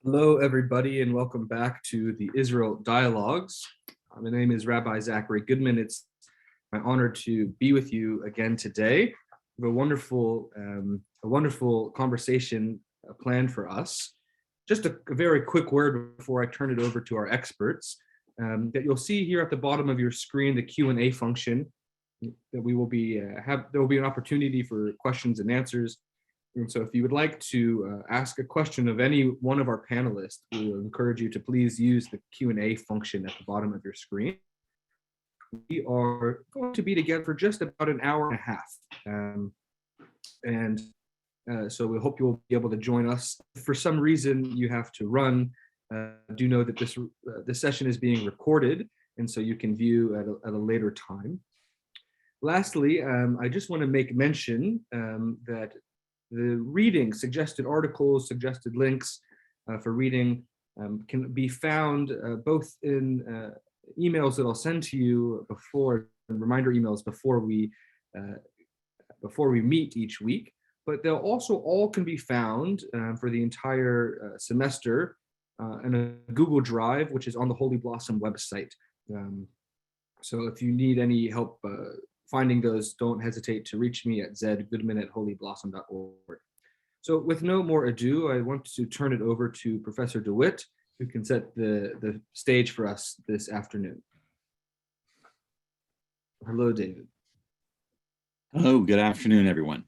Hello, everybody, and welcome back to the Israel Dialogues. My name is Rabbi Zachary Goodman. It's my honor to be with you again today. We have a wonderful conversation planned for us. Just a very quick word before I turn it over to our experts. That you'll see here at the bottom of your screen the Q&A function. That we will be there will be an opportunity for questions and answers. And so if you would like to ask a question of any one of our panelists, we will encourage you to please use the Q&A function at the bottom of your screen. We are going to be together for just about an hour and a half. So we hope you'll be able to join us. If for some reason you have to run, do know that this session is being recorded, and so you can view at a later time. Lastly, I just want to make mention that the reading, suggested articles, suggested links for reading can be found both in emails that I'll send to you before, reminder emails before we meet each week, but they'll also all can be found for the entire semester in a Google Drive, which is on the Holy Blossom website. So if you need any help finding those, don't hesitate to reach me at zgoodman@holyblossom.org. So with no more ado, I want to turn it over to Professor DeWitt, who can set the stage for us this afternoon. Hello, David. Hello, good afternoon, everyone.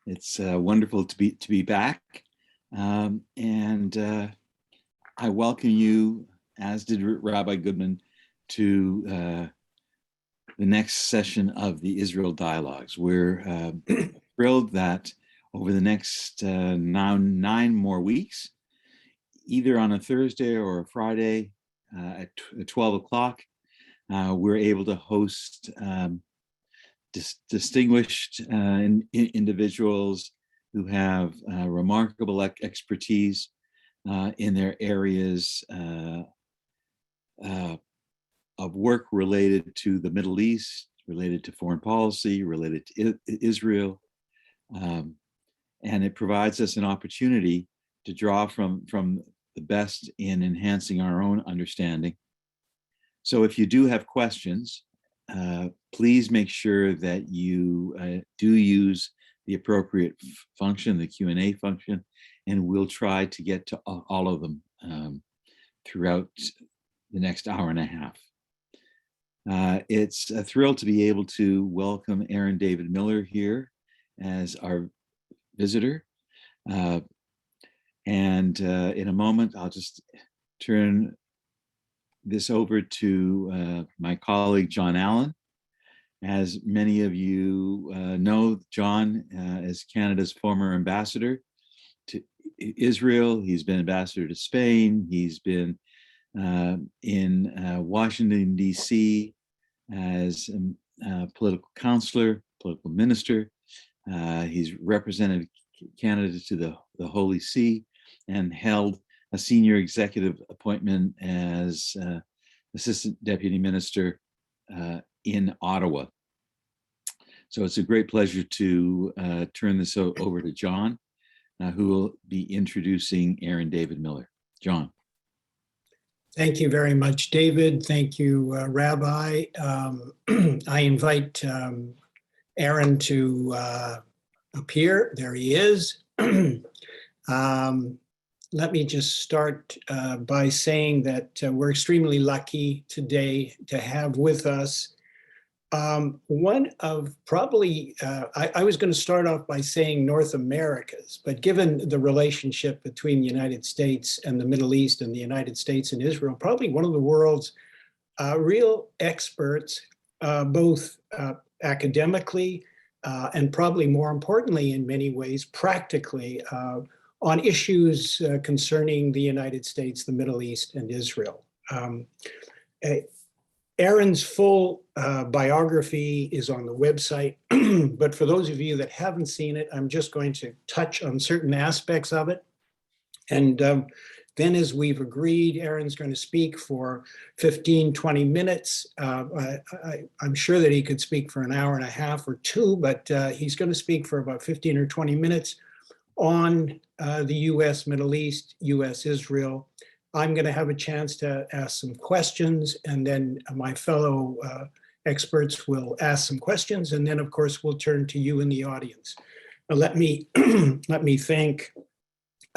It's wonderful to be back, and I welcome you, as did Rabbi Goodman, to the next session of the Israel Dialogues. We're thrilled that over the next now 9 more weeks, either on a Thursday or a Friday at 12 o'clock, we're able to host distinguished individuals who have remarkable expertise in their areas of work related to the Middle East, related to foreign policy, related to Israel. And it provides us an opportunity to draw from the best in enhancing our own understanding. So if you do have questions, please make sure that you do use the appropriate function, the Q&A function, and we'll try to get to all of them throughout the next hour and a half. It's a thrill to be able to welcome Aaron David Miller here as our visitor. And in a moment, I'll just turn this over to my colleague, John Allen. As many of you know, John is Canada's former ambassador to Israel. He's been ambassador to Spain. He's been in Washington, D.C. as a political counselor, political minister. He's represented Canada to the Holy See and held a senior executive appointment as Assistant Deputy Minister in Ottawa. So it's a great pleasure to turn this over to John, who will be introducing Aaron David Miller. John. Thank you very much, David. Thank you, Rabbi. I invite Aaron to appear. There he is. Let me just start by saying that we're extremely lucky today to have with us one of probably, I was going to start off by saying North America's, but given the relationship between the United States and the Middle East and the United States and Israel, probably one of the world's real experts, both academically and probably more importantly in many ways, practically, on issues concerning the United States, the Middle East, and Israel. Aaron's full biography is on the website, but for those of you that haven't seen it, I'm just going to touch on certain aspects of it. And then, as we've agreed, Aaron's going to speak for 15, 20 minutes. I'm sure that he could speak for an hour and a half or two, but he's going to speak for about 15 or 20 minutes on the US Middle East, US Israel. I'm going to have a chance to ask some questions, and then my fellow experts will ask some questions, and then of course we'll turn to you in the audience. Let me thank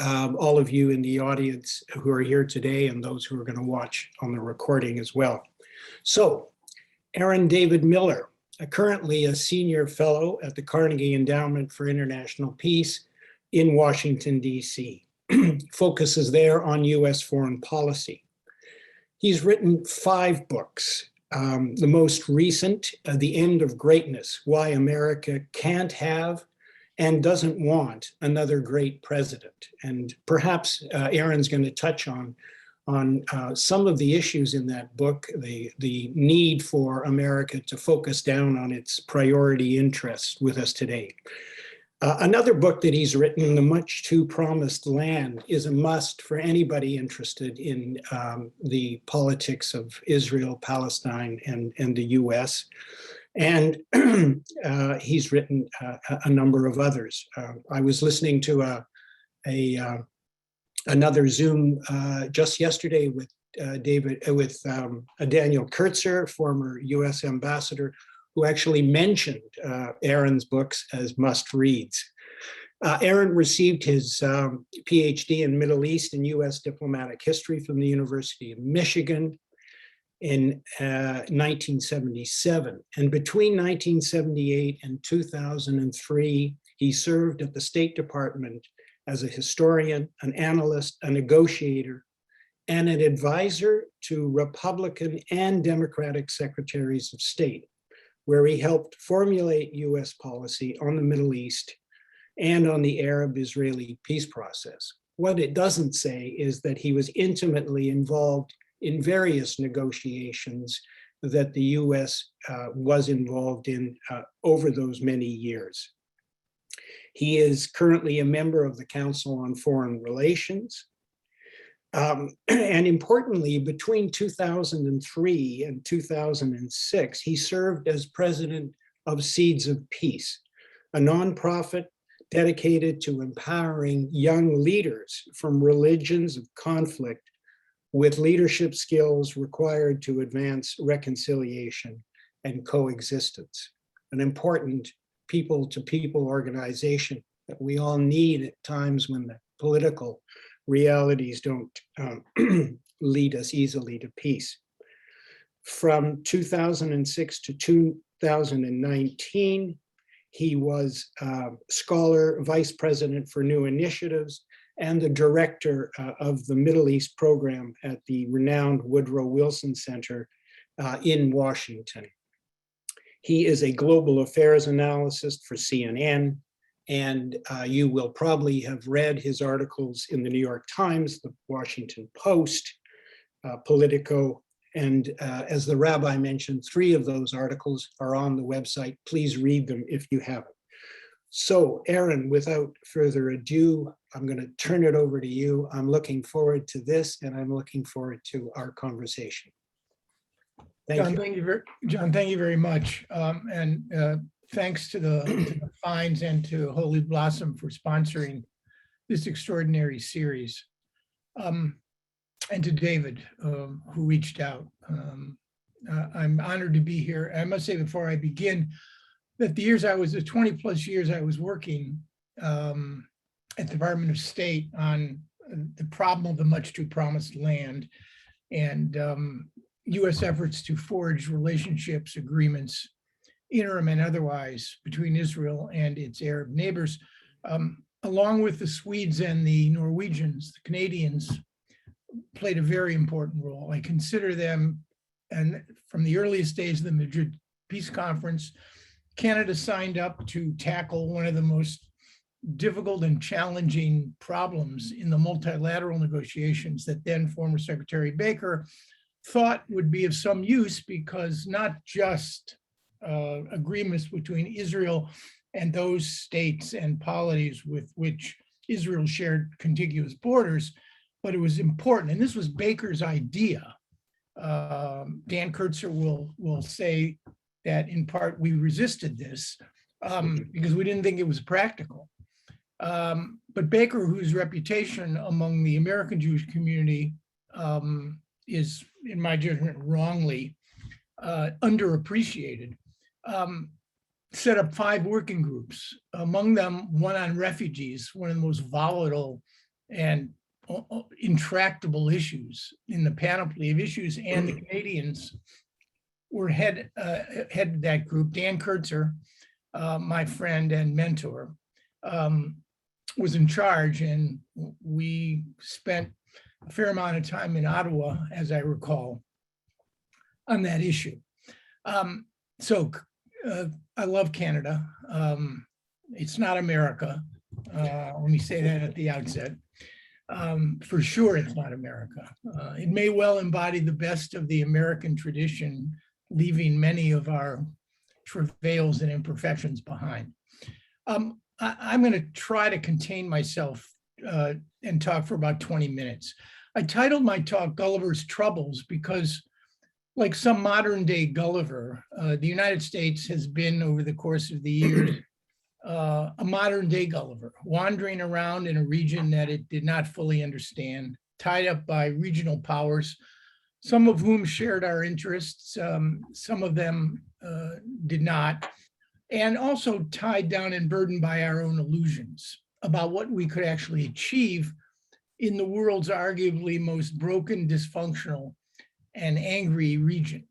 all of you in the audience who are here today and those who are going to watch on the recording as well. So, Aaron David Miller, currently a senior fellow at the Carnegie Endowment for International Peace in Washington, D.C., focuses there on U.S. foreign policy. He's written 5 books. The most recent, The End of Greatness, Why America Can't Have and Doesn't Want Another Great President. And perhaps Aaron's going to touch on some of the issues in that book, the need for America to focus down on its priority interests with us today. Another book that he's written, The Much Too Promised Land, is a must for anybody interested in the politics of Israel, Palestine, and the US. And he's written a number of others. I was listening to another Zoom just yesterday with Daniel Kurtzer, former US ambassador, who actually mentioned Aaron's books as must-reads. Aaron received his PhD in Middle East and US diplomatic history from the University of Michigan in 1977. And between 1978 and 2003, he served at the State Department as a historian, an analyst, a negotiator, and an advisor to Republican and Democratic secretaries of state, where he helped formulate US policy on the Middle East and on the Arab-Israeli peace process. What it doesn't say is that he was intimately involved in various negotiations that the US was involved in over those many years. He is currently a member of the Council on Foreign Relations. And importantly, between 2003 and 2006, he served as president of Seeds of Peace, a nonprofit dedicated to empowering young leaders from religions of conflict with leadership skills required to advance reconciliation and coexistence, an important people-to-people organization that we all need at times when the political realities don't lead us easily to peace. From 2006 to 2019, he was scholar, vice president for new initiatives, and the director of the Middle East program at the renowned Woodrow Wilson Center in Washington. He is a global affairs analyst for CNN, and you will probably have read his articles in the New York Times, the Washington Post, Politico, and as the rabbi mentioned, 3 of those articles are on the website. Please read them if you haven't. So Aaron, without further ado, I'm going to turn it over to you. I'm looking forward to this, and I'm looking forward to our conversation. John, thank you very much. Thanks to the Fines and to Holy Blossom for sponsoring this extraordinary series. And to David, who reached out. I'm honored to be here. I must say before I begin that the 20 plus years I was working at the Department of State on the problem of the much too promised land and US efforts to forge relationships, agreements, interim and otherwise, between Israel and its Arab neighbors, along with the Swedes and the Norwegians, the Canadians, played a very important role. I consider them, and from the earliest days of the Madrid Peace Conference, Canada signed up to tackle one of the most difficult and challenging problems in the multilateral negotiations that then former Secretary Baker thought would be of some use, because not just agreements between Israel and those states and polities with which Israel shared contiguous borders, but it was important. And this was Baker's idea. Dan Kurtzer will say that in part we resisted this because we didn't think it was practical. But Baker, whose reputation among the American Jewish community is, in my judgment, wrongly underappreciated, set up 5 working groups, among them one on refugees, one of the most volatile and intractable issues in the panoply of issues. And the Canadians were head that group. Dan Kurtzer, my friend and mentor, was in charge, and we spent a fair amount of time in Ottawa, as I recall, on that issue. I love Canada. It's not America. Let me say that at the outset. For sure, it's not America. It may well embody the best of the American tradition, leaving many of our travails and imperfections behind. I'm going to try to contain myself and talk for about 20 minutes. I titled my talk Gulliver's Troubles because, like some modern day Gulliver, the United States has been, over the course of the years, a modern day Gulliver, wandering around in a region that it did not fully understand, tied up by regional powers, some of whom shared our interests, some of them did not, and also tied down and burdened by our own illusions about what we could actually achieve in the world's arguably most broken, dysfunctional, and angry region.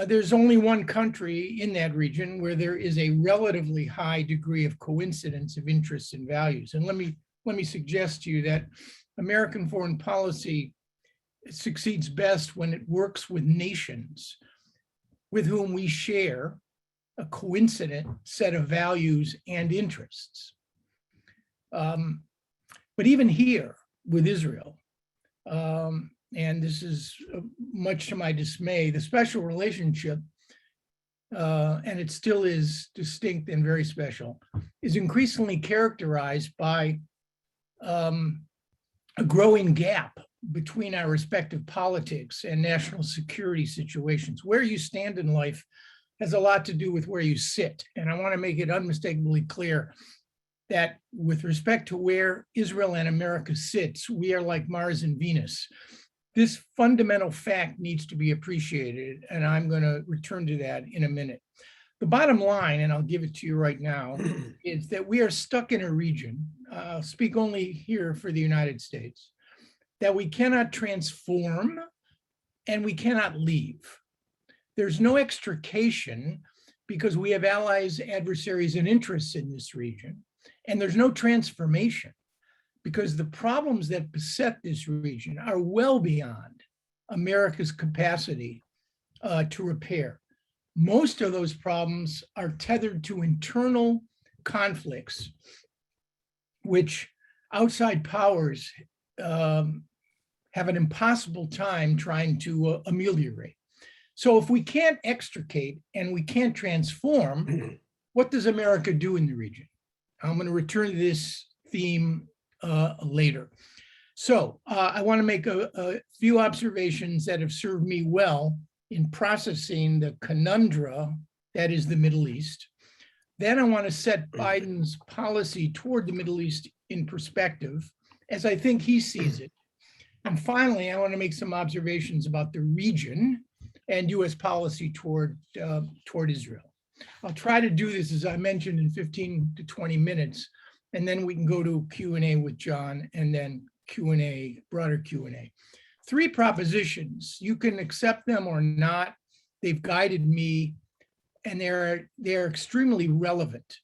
There's only one country in that region where there is a relatively high degree of coincidence of interests and values. And let me suggest to you that American foreign policy succeeds best when it works with nations with whom we share a coincident set of values and interests. But even here with Israel, and this is much to my dismay, the special relationship, and it still is distinct and very special, is increasingly characterized by a growing gap between our respective politics and national security situations. Where you stand in life has a lot to do with where you sit. And I want to make it unmistakably clear that with respect to where Israel and America sits, we are like Mars and Venus. This fundamental fact needs to be appreciated, and I'm going to return to that in a minute. The bottom line, and I'll give it to you right now, is that we are stuck in a region, I'll speak only here for the United States, that we cannot transform and we cannot leave. There's no extrication because we have allies, adversaries, and interests in this region. And there's no transformation because the problems that beset this region are well beyond America's capacity to repair. Most of those problems are tethered to internal conflicts, which outside powers have an impossible time trying to ameliorate. So if we can't extricate and we can't transform, what does America do in the region? I'm going to return to this theme later. So I want to make a few observations that have served me well in processing the conundrum that is the Middle East. Then I want to set Biden's policy toward the Middle East in perspective, as I think he sees it. And finally, I want to make some observations about the region and U.S. policy toward Israel. I'll try to do this, as I mentioned, in 15 to 20 minutes, and then we can go to Q&A with John, and then Q&A, broader Q&A. 3 propositions. You can accept them or not. They've guided me, and they're extremely relevant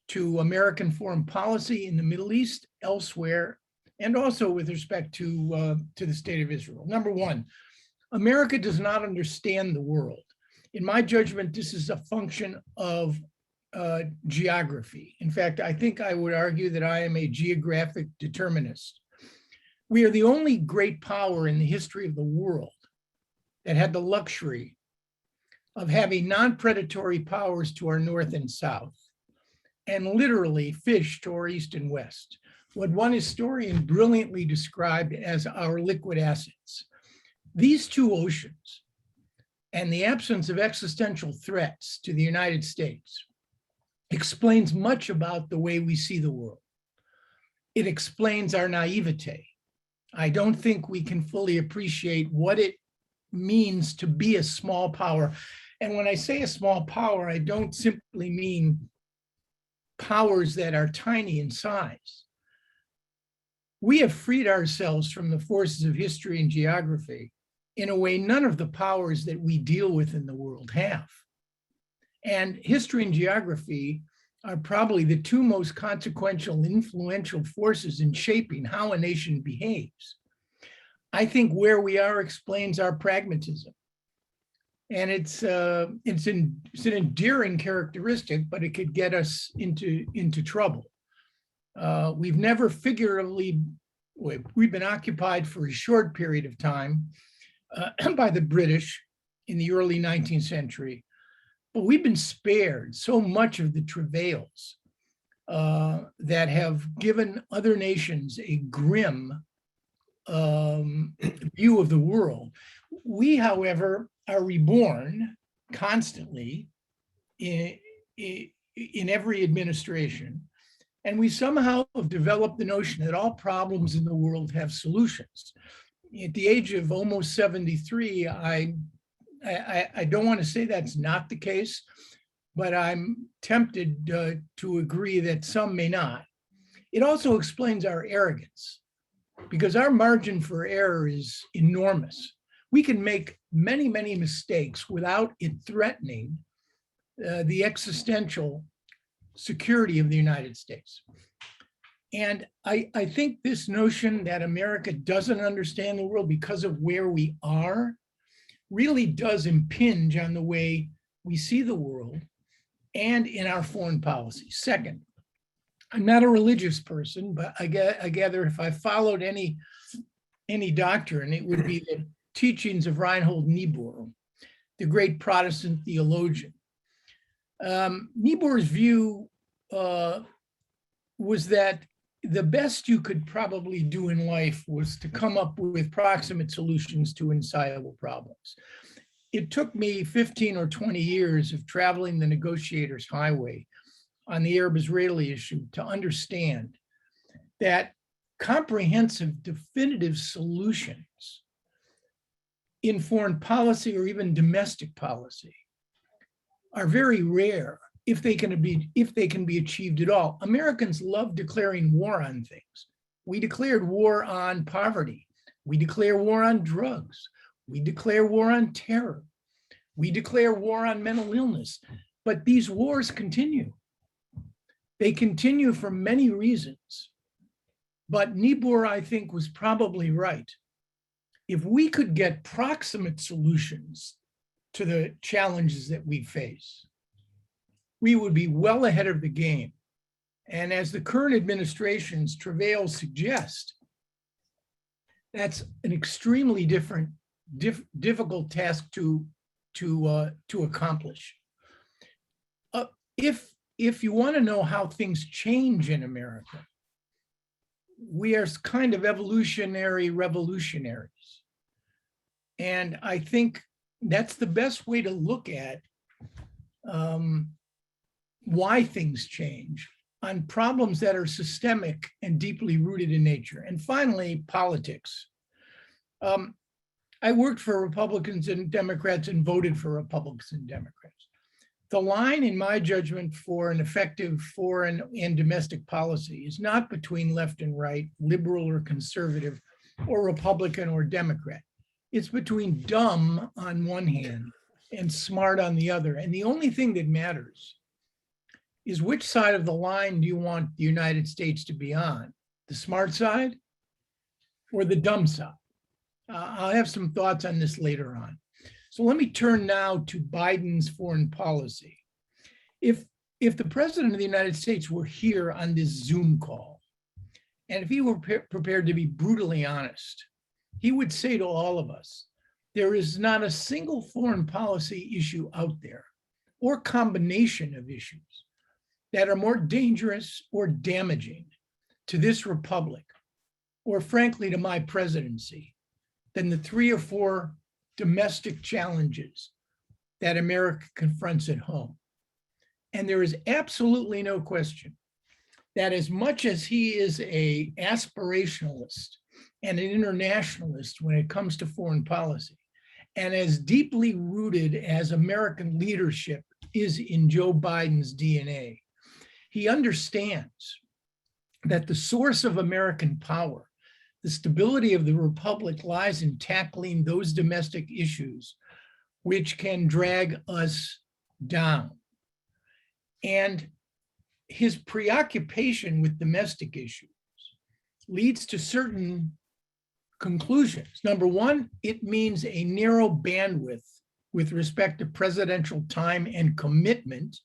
to American foreign policy in the Middle East, elsewhere, and also with respect to the state of Israel. Number 1, America does not understand the world. In my judgment, this is a function of geography. In fact, I think I would argue that I am a geographic determinist. We are the only great power in the history of the world that had the luxury of having non-predatory powers to our north and south, and literally fish to our east and west, what one historian brilliantly described as our liquid assets. These 2 oceans and the absence of existential threats to the United States explains much about the way we see the world. it explains our naivete. I don't think we can fully appreciate what it means to be a small power. And when I say a small power, I don't simply mean powers that are tiny in size. We have freed ourselves from the forces of history and geography in a way none of the powers that we deal with in the world have. And history and geography are probably the two most consequential and influential forces in shaping how a nation behaves. I think where we are explains our pragmatism. And it's an endearing characteristic, but it could get us into trouble. We've never figuratively, we've been occupied for a short period of time by the British in the early 19th century, but we've been spared so much of the travails that have given other nations a grim view of the world. We, however, are reborn constantly in every administration. And we somehow have developed the notion that all problems in the world have solutions. At the age of almost 73, I don't want to say that's not the case, but I'm tempted to agree that some may not. It also explains our arrogance, because our margin for error is enormous. We can make many, many mistakes without it threatening the existential security of the United States. And I think this notion that America doesn't understand the world because of where we are really does impinge on the way we see the world and in our foreign policy. Second, I'm not a religious person, but I gather if I followed any doctrine, it would be the teachings of Reinhold Niebuhr, the great Protestant theologian. Niebuhr's view was that the best you could probably do in life was to come up with proximate solutions to insoluble problems. It took me 15 or 20 years of traveling the negotiator's highway on the Arab-Israeli issue to understand that comprehensive, definitive solutions in foreign policy or even domestic policy are very rare if they can be achieved at all. Americans love declaring war on things. We declared war on poverty. We declare war on drugs. We declare war on terror. We declare war on mental illness. But these wars continue. They continue for many reasons. But Niebuhr, I think, was probably right. If we could get proximate solutions to the challenges that we face, we would be well ahead of the game. And as the current administration's travails suggest, that's an extremely difficult task to accomplish. If you want to know how things change in America, we are kind of evolutionary revolutionaries. And I think that's the best way to look at why things change on problems that are systemic and deeply rooted in nature. And finally, politics. I worked for Republicans and Democrats and voted for Republicans and Democrats. The line, in my judgment, for an effective foreign and domestic policy is not between left and right, liberal or conservative, or Republican or Democrat. It's between dumb on one hand and smart on the other. And the only thing that matters is which side of the line do you want the United States to be on? The smart side or the dumb side? I'll have some thoughts on this later on. So let me turn now to Biden's foreign policy. If the president of the United States were here on this Zoom call, and if he were prepared to be brutally honest, he would say to all of us, there is not a single foreign policy issue out there or combination of issues that are more dangerous or damaging to this republic, or frankly to my presidency, than the 3 or 4 domestic challenges that America confronts at home. And there is absolutely no question that as much as he is an aspirationalist and an internationalist when it comes to foreign policy, and as deeply rooted as American leadership is in Joe Biden's DNA, he understands that the source of American power, the stability of the republic, lies in tackling those domestic issues which can drag us down. And his preoccupation with domestic issues leads to certain conclusions. Number one, it means a narrow bandwidth with respect to presidential time and commitment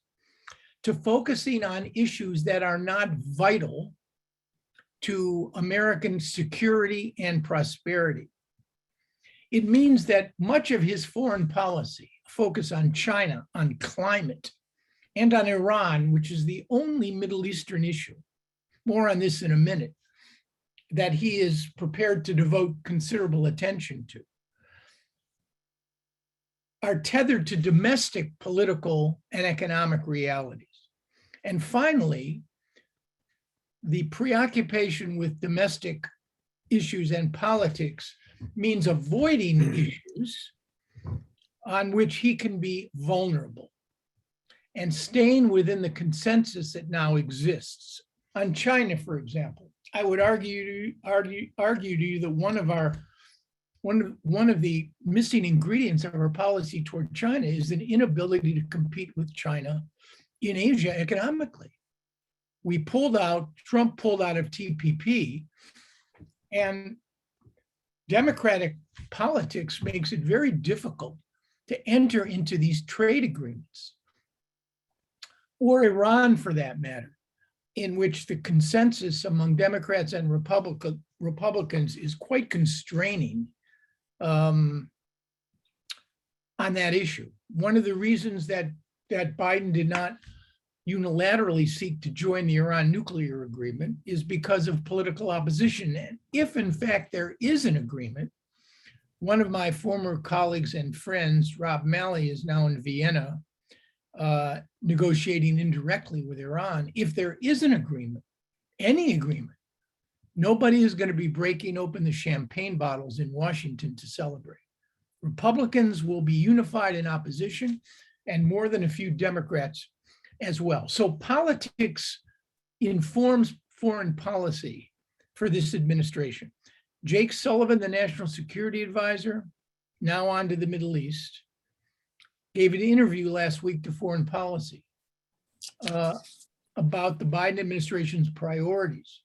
to focusing on issues that are not vital to American security and prosperity. It means that much of his foreign policy, focus on China, on climate, and on Iran, which is the only Middle Eastern issue, more on this in a minute, that he is prepared to devote considerable attention to, are tethered to domestic political and economic realities. And finally, the preoccupation with domestic issues and politics means avoiding issues on which he can be vulnerable and staying within the consensus that now exists. On China, for example, I would argue to you that one of the missing ingredients of our policy toward China is an inability to compete with China in Asia economically. Trump pulled out of TPP, and democratic politics makes it very difficult to enter into these trade agreements, or Iran for that matter, in which the consensus among Democrats and Republicans is quite constraining on that issue. One of the reasons that Biden did not unilaterally seek to join the Iran nuclear agreement is because of political opposition. And if in fact there is an agreement, one of my former colleagues and friends, Rob Malley, is now in Vienna negotiating indirectly with Iran. If there is an agreement, any agreement, nobody is going to be breaking open the champagne bottles in Washington to celebrate. Republicans will be unified in opposition, and more than a few Democrats as well. So politics informs foreign policy for this administration. Jake Sullivan, the National Security Advisor, now on to the Middle East, gave an interview last week to Foreign Policy about the Biden administration's priorities.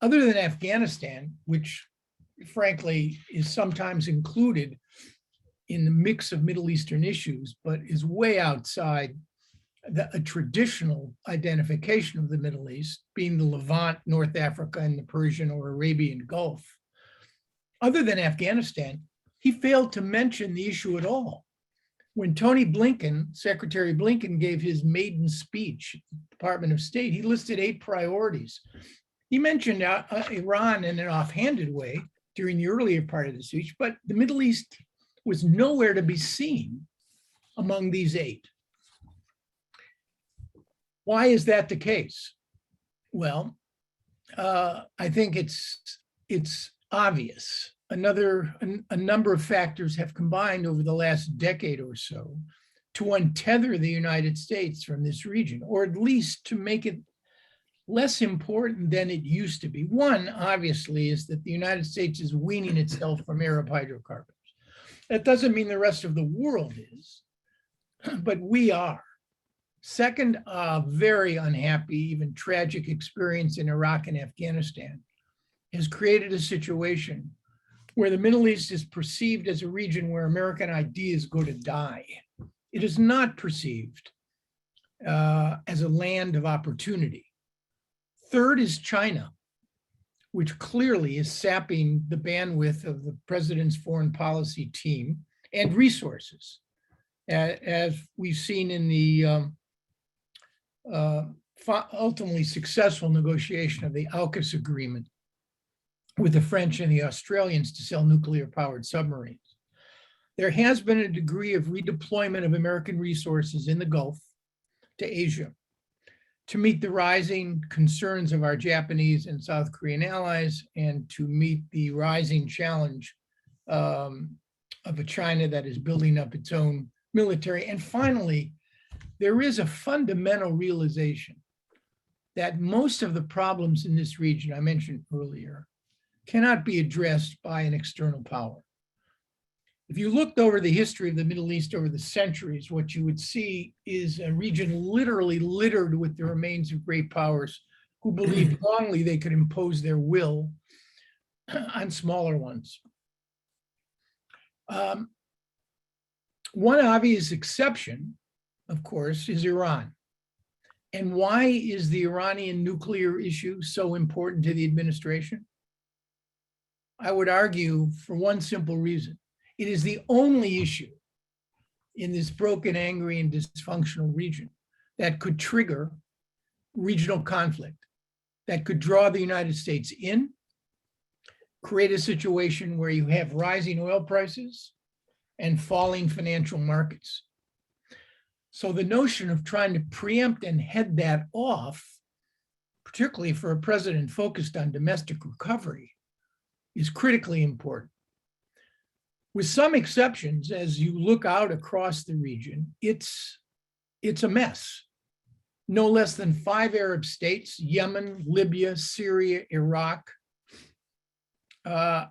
Other than Afghanistan, which frankly is sometimes included in the mix of Middle Eastern issues, but is way outside a traditional identification of the Middle East, being the Levant, North Africa, and the Persian or Arabian Gulf. Other than Afghanistan, he failed to mention the issue at all. When Tony Blinken, Secretary Blinken, gave his maiden speech at the Department of State, he listed 8 priorities. He mentioned Iran in an offhanded way during the earlier part of the speech, but the Middle East was nowhere to be seen among these 8. Why is that the case? Well, I think it's obvious. A number of factors have combined over the last decade or so to untether the United States from this region, or at least to make it less important than it used to be. One, obviously, is that the United States is weaning itself from Arab hydrocarbons. That doesn't mean the rest of the world is, but we are. Second, a very unhappy, even tragic experience in Iraq and Afghanistan has created a situation where the Middle East is perceived as a region where American ideas go to die. It is not perceived as a land of opportunity. Third is China, which clearly is sapping the bandwidth of the president's foreign policy team and resources, as we've seen in the ultimately successful negotiation of the AUKUS agreement with the French and the Australians to sell nuclear-powered submarines. There has been a degree of redeployment of American resources in the Gulf to Asia. to meet the rising concerns of our Japanese and South Korean allies, and to meet the rising challenge of a China that is building up its own military. And finally, there is a fundamental realization that most of the problems in this region I mentioned earlier cannot be addressed by an external power. If you looked over the history of the Middle East over the centuries, what you would see is a region literally littered with the remains of great powers who believed wrongly they could impose their will on smaller ones. One obvious exception, of course, is Iran. And why is the Iranian nuclear issue so important to the administration? I would argue for one simple reason. It is the only issue in this broken, angry, and dysfunctional region that could trigger regional conflict, that could draw the United States in, create a situation where you have rising oil prices and falling financial markets. So the notion of trying to preempt and head that off, particularly for a president focused on domestic recovery, is critically important. With some exceptions, as you look out across the region, it's a mess. No less than 5 Arab states, Yemen, Libya, Syria, Iraq, are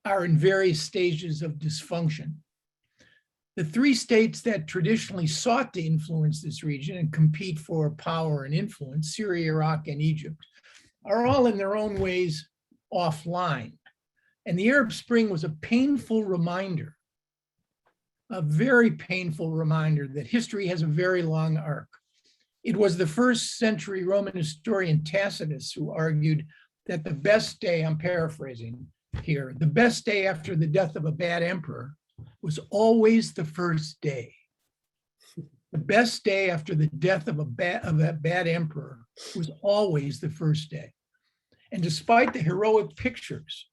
in various stages of dysfunction. The 3 states that traditionally sought to influence this region and compete for power and influence, Syria, Iraq, and Egypt, are all in their own ways offline. And the Arab Spring was a painful reminder, a very painful reminder that history has a very long arc. It was the 1st century Roman historian Tacitus who argued that the best day, I'm paraphrasing here, the best day after the death of a bad emperor was always the first day. The best day after the death of a bad emperor was always the first day. And despite the heroic pictures,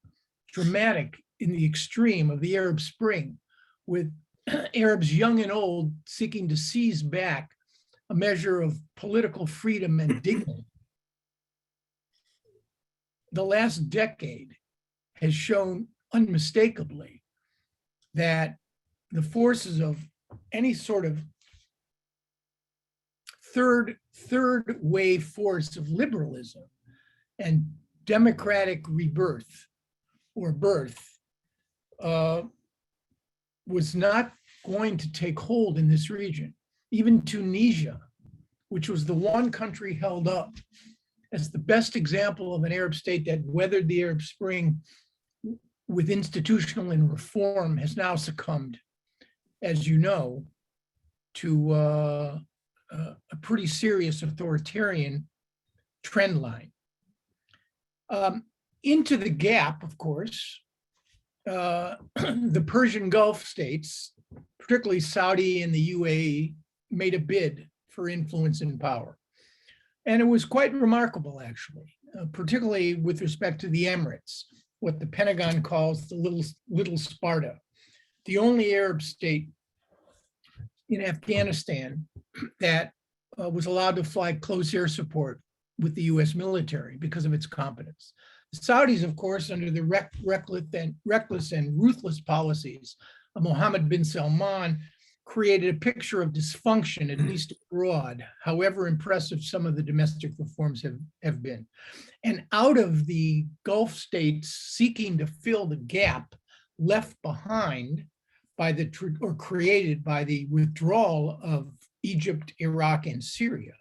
dramatic in the extreme of the Arab Spring, with Arabs young and old seeking to seize back a measure of political freedom and dignity, the last decade has shown unmistakably that the forces of any sort of third wave force of liberalism and democratic rebirth or birth was not going to take hold in this region. Even Tunisia, which was the one country held up as the best example of an Arab state that weathered the Arab Spring with institutional and reform, has now succumbed, as you know, to a pretty serious authoritarian trend line. Into the gap, of course, the Persian Gulf states, particularly Saudi and the UAE, made a bid for influence and power. And it was quite remarkable, actually, particularly with respect to the Emirates, what the Pentagon calls the little Sparta, the only Arab state in Afghanistan that was allowed to fly close air support with the US military because of its competence. The Saudis, of course, under the reckless and ruthless policies of Mohammed bin Salman, created a picture of dysfunction, at least abroad, however impressive some of the domestic reforms have been. And out of the Gulf states seeking to fill the gap left behind by created by the withdrawal of Egypt, Iraq, and Syria,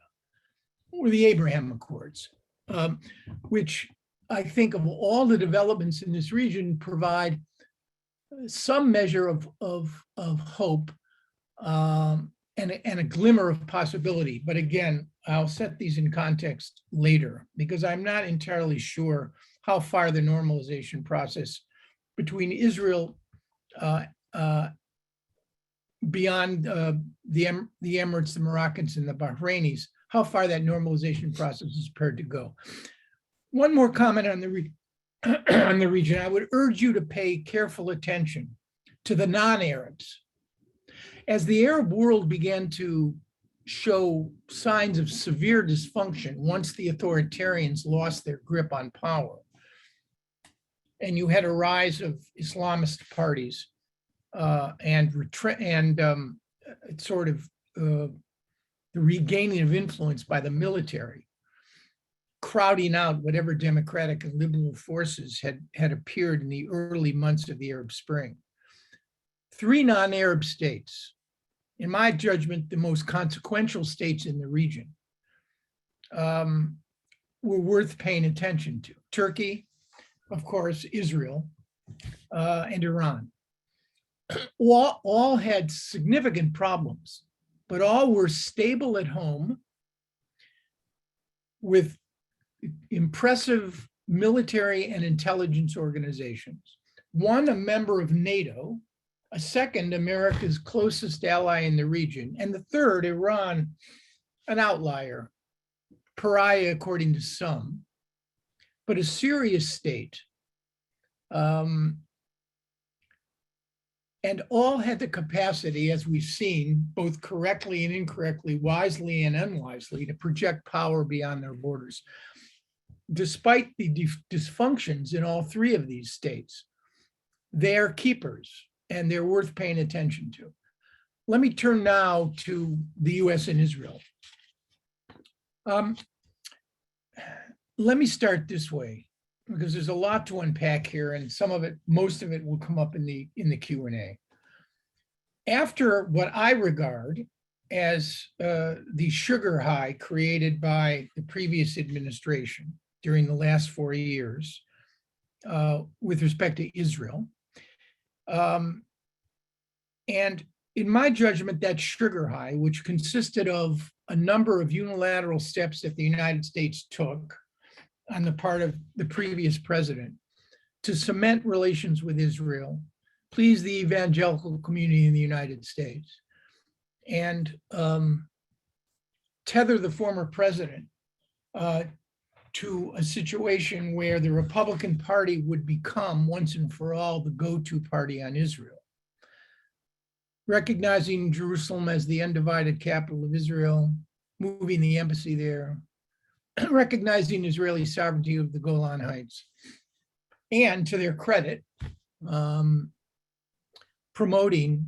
were the Abraham Accords, which I think of all the developments in this region provide some measure of hope and a glimmer of possibility. But again, I'll set these in context later because I'm not entirely sure how far the normalization process between Israel beyond the Emirates, the Moroccans, and the Bahrainis, how far that normalization process is prepared to go. One more comment on the region. I would urge you to pay careful attention to the non-Arabs. As the Arab world began to show signs of severe dysfunction once the authoritarians lost their grip on power. And you had a rise of Islamist parties and sort of the regaining of influence by the military, crowding out whatever democratic and liberal forces had appeared in the early months of the Arab Spring. 3 non-Arab states, in my judgment, the most consequential states in the region, were worth paying attention to. Turkey, of course, Israel, and Iran. All had significant problems, but all were stable at home with impressive military and intelligence organizations. One, a member of NATO, a second, America's closest ally in the region, and the third, Iran, an outlier, pariah according to some, but a serious state. And all had the capacity, as we've seen, both correctly and incorrectly, wisely and unwisely, to project power beyond their borders. Despite the dysfunctions in all 3 of these states, they're keepers and they're worth paying attention to. Let me turn now to the US and Israel. Let me start this way, because there's a lot to unpack here, and some of it, most of it will come up in the Q&A. After what I regard as the sugar high created by the previous administration during the last 4 years with respect to Israel, and in my judgment, that sugar high, which consisted of a number of unilateral steps that the United States took on the part of the previous president to cement relations with Israel, please the evangelical community in the United States, and tether the former president to a situation where the Republican Party would become once and for all the go-to party on Israel. Recognizing Jerusalem as the undivided capital of Israel, moving the embassy there, recognizing Israeli sovereignty of the Golan Heights, and to their credit, promoting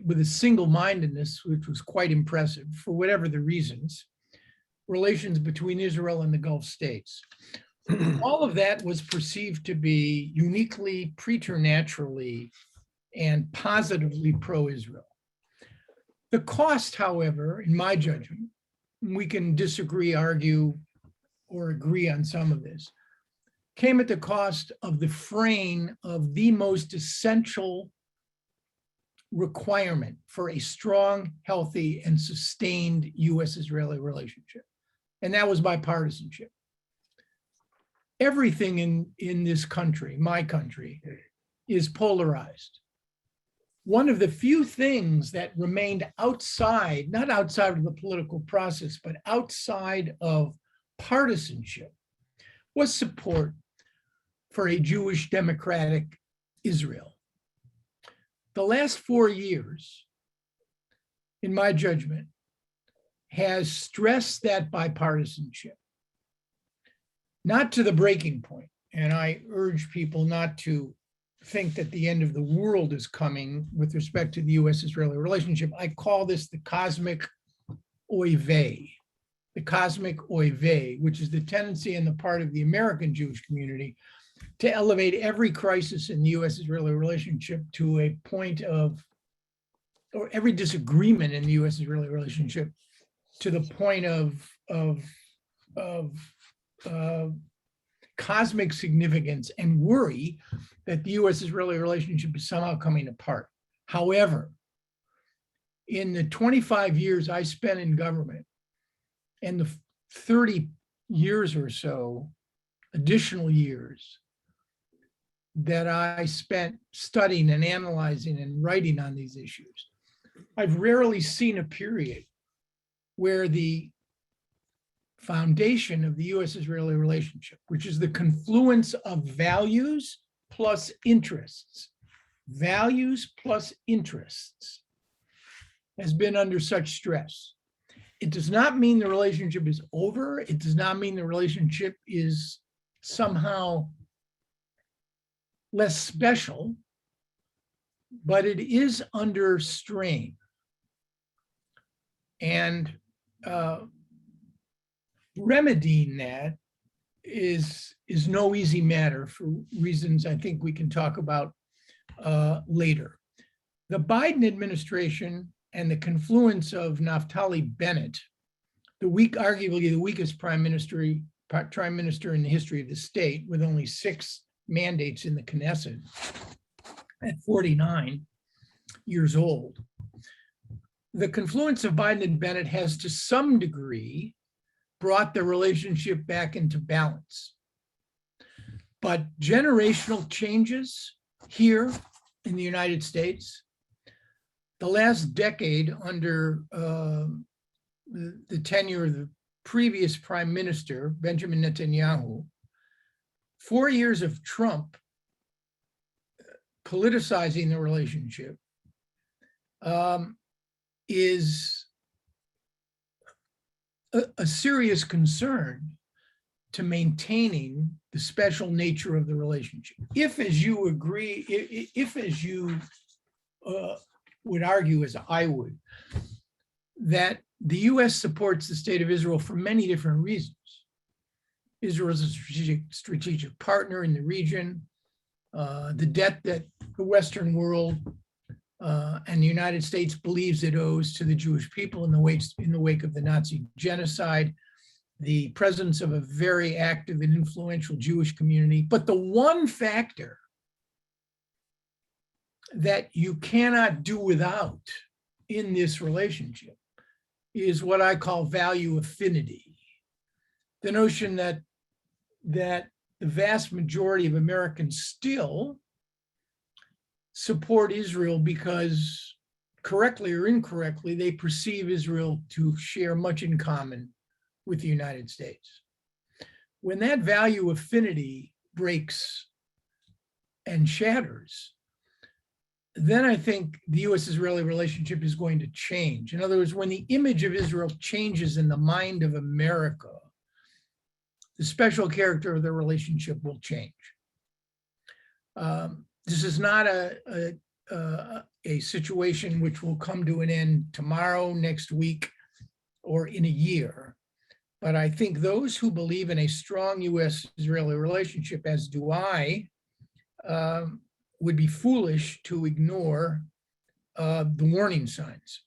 with a single-mindedness, which was quite impressive for whatever the reasons, relations between Israel and the Gulf states. All of that was perceived to be uniquely, preternaturally, and positively pro-Israel. The cost, however, in my judgment, we can disagree, argue, or agree on some of this, came at the cost of the fraying of the most essential requirement for a strong, healthy, and sustained US-Israeli relationship, and that was bipartisanship. Everything in this country, my country, is polarized. One of the few things that remained outside, not outside of the political process, but outside of partisanship, was support for a Jewish democratic Israel. The last 4 years, in my judgment, has stressed that bipartisanship, not to the breaking point. And I urge people not to think that the end of the world is coming with respect to the US-Israeli relationship. I call this the cosmic oy vey, which is the tendency on the part of the American Jewish community to elevate every crisis in the US-Israeli relationship to a point of, or every disagreement in the US-Israeli relationship to the point of cosmic significance and worry that the US-Israeli relationship is somehow coming apart. However, in the 25 years I spent in government and the 30 years or so, additional years, that I spent studying and analyzing and writing on these issues, I've rarely seen a period where the foundation of the US-Israeli relationship, which is the confluence of values plus interests, has been under such stress. It does not mean the relationship is over. It does not mean the relationship is somehow less special, but it is under strain. And remedying that is no easy matter for reasons I think we can talk about later. The Biden administration and the confluence of Naftali Bennett, arguably the weakest prime minister in the history of the state, with only 6 mandates in the Knesset at 49 years old. The confluence of Biden and Bennett has to some degree brought the relationship back into balance. But generational changes here in the United States, the last decade under the tenure of the previous prime minister, Benjamin Netanyahu, 4 years of Trump politicizing the relationship is a serious concern to maintaining the special nature of the relationship. If, as you agree, if as you would argue, as I would, that the US supports the state of Israel for many different reasons. Israel is a strategic partner in the region. The debt that the Western world and the United States believes it owes to the Jewish people in the wake of the Nazi genocide, the presence of a very active and influential Jewish community. But the one factor that you cannot do without in this relationship is what I call value affinity. The notion that the vast majority of Americans still support Israel because, correctly or incorrectly, they perceive Israel to share much in common with the United States. When that value affinity breaks and shatters, then I think the US-Israeli relationship is going to change. In other words, when the image of Israel changes in the mind of America, the special character of the relationship will change. This is not a situation which will come to an end tomorrow, next week, or in a year. But I think those who believe in a strong US-Israeli relationship, as do I, would be foolish to ignore the warning signs.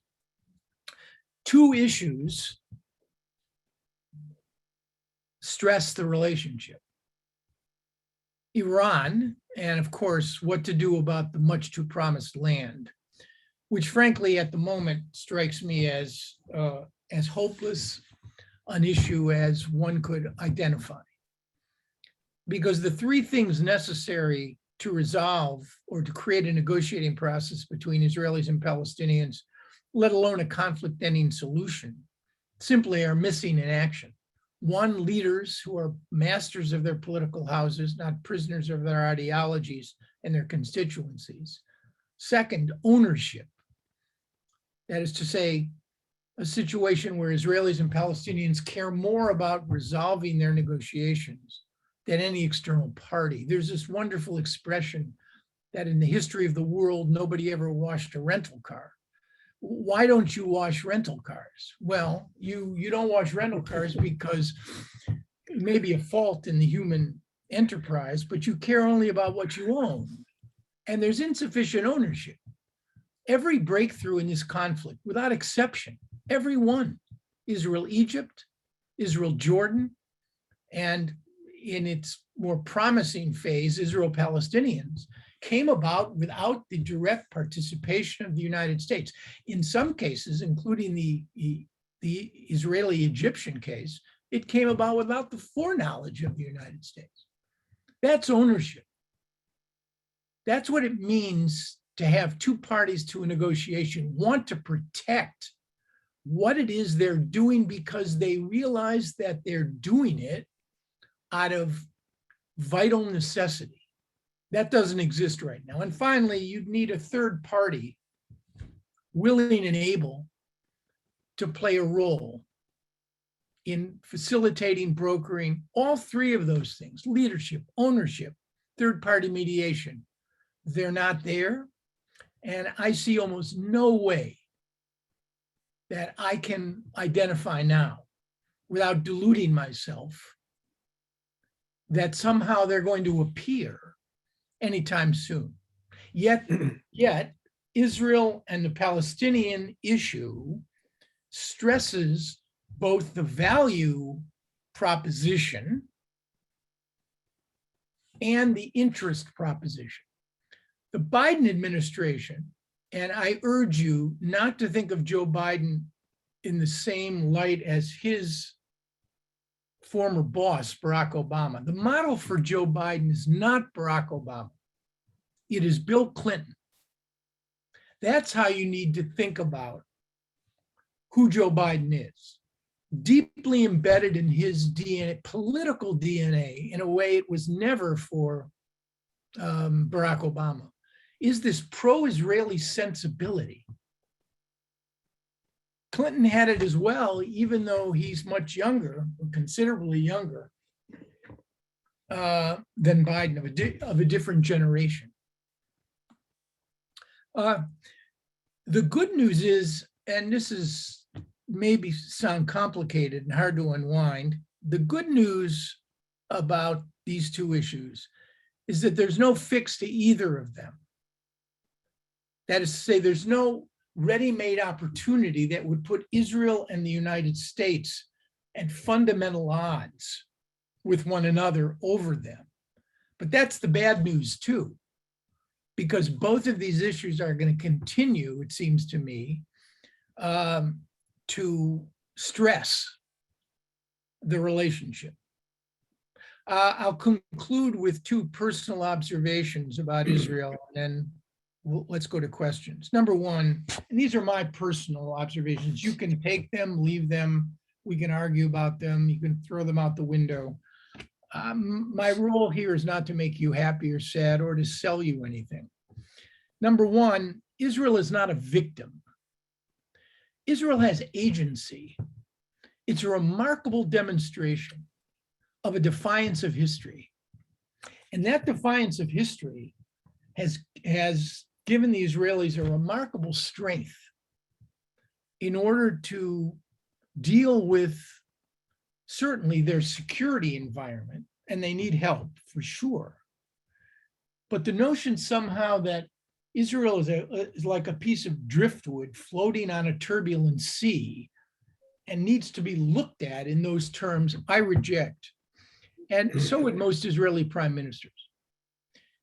2 issues stress the relationship. Iran, and of course, what to do about the much too promised land, which frankly at the moment strikes me as hopeless an issue as one could identify. Because the 3 things necessary to resolve or to create a negotiating process between Israelis and Palestinians, let alone a conflict-ending solution, simply are missing in action. 1, leaders who are masters of their political houses, not prisoners of their ideologies and their constituencies. 2nd, ownership. That is to say, a situation where Israelis and Palestinians care more about resolving their negotiations than any external party. There's this wonderful expression that in the history of the world, nobody ever washed a rental car. Why don't you wash rental cars? Well, you don't wash rental cars because it may be a fault in the human enterprise, but you care only about what you own. And there's insufficient ownership. Every breakthrough in this conflict, without exception, every one, Israel-Egypt, Israel-Jordan, and in its more promising phase, Israel-Palestinians, came about without the direct participation of the United States. In some cases, including the Israeli-Egyptian case, it came about without the foreknowledge of the United States. That's ownership. That's what it means to have 2 parties to a negotiation want to protect what it is they're doing because they realize that they're doing it out of vital necessity. That doesn't exist right now. And finally, you'd need a 3rd party willing and able to play a role in facilitating, brokering, all three of those things: leadership, ownership, third-party mediation. They're not there. And I see almost no way that I can identify now, without deluding myself, that somehow they're going to appear anytime soon. Yet Israel and the Palestinian issue stresses both the value proposition and the interest proposition. The Biden administration, and I urge you not to think of Joe Biden in the same light as his former boss, Barack Obama. The model for Joe Biden is not Barack Obama. It is Bill Clinton. That's how you need to think about who Joe Biden is. Deeply embedded in his DNA, political DNA, in a way it was never for Barack Obama, is this pro-Israeli sensibility. Clinton had it as well, even though he's much younger, considerably younger than Biden, of a different generation. The good news is, and this is maybe sound complicated and hard to unwind, the good news about these two issues is that there's no fix to either of them. That is to say, there's no ready-made opportunity that would put Israel and the United States at fundamental odds with one another over them. But that's the bad news too, because both of these issues are going to continue, it seems to me, to stress the relationship. I'll conclude with two personal observations about Israel, and then let's go to questions. Number one, and these are my personal observations. You can take them, leave them. We can argue about them. You can throw them out the window. My role here is not to make you happy or sad or to sell you anything. Number one, Israel is not a victim. Israel has agency. It's a remarkable demonstration of a defiance of history. And that defiance of history has given the Israelis a remarkable strength in order to deal with certainly their security environment, and they need help for sure. But the notion somehow that Israel is like a piece of driftwood floating on a turbulent sea and needs to be looked at in those terms, I reject. And so would most Israeli prime ministers.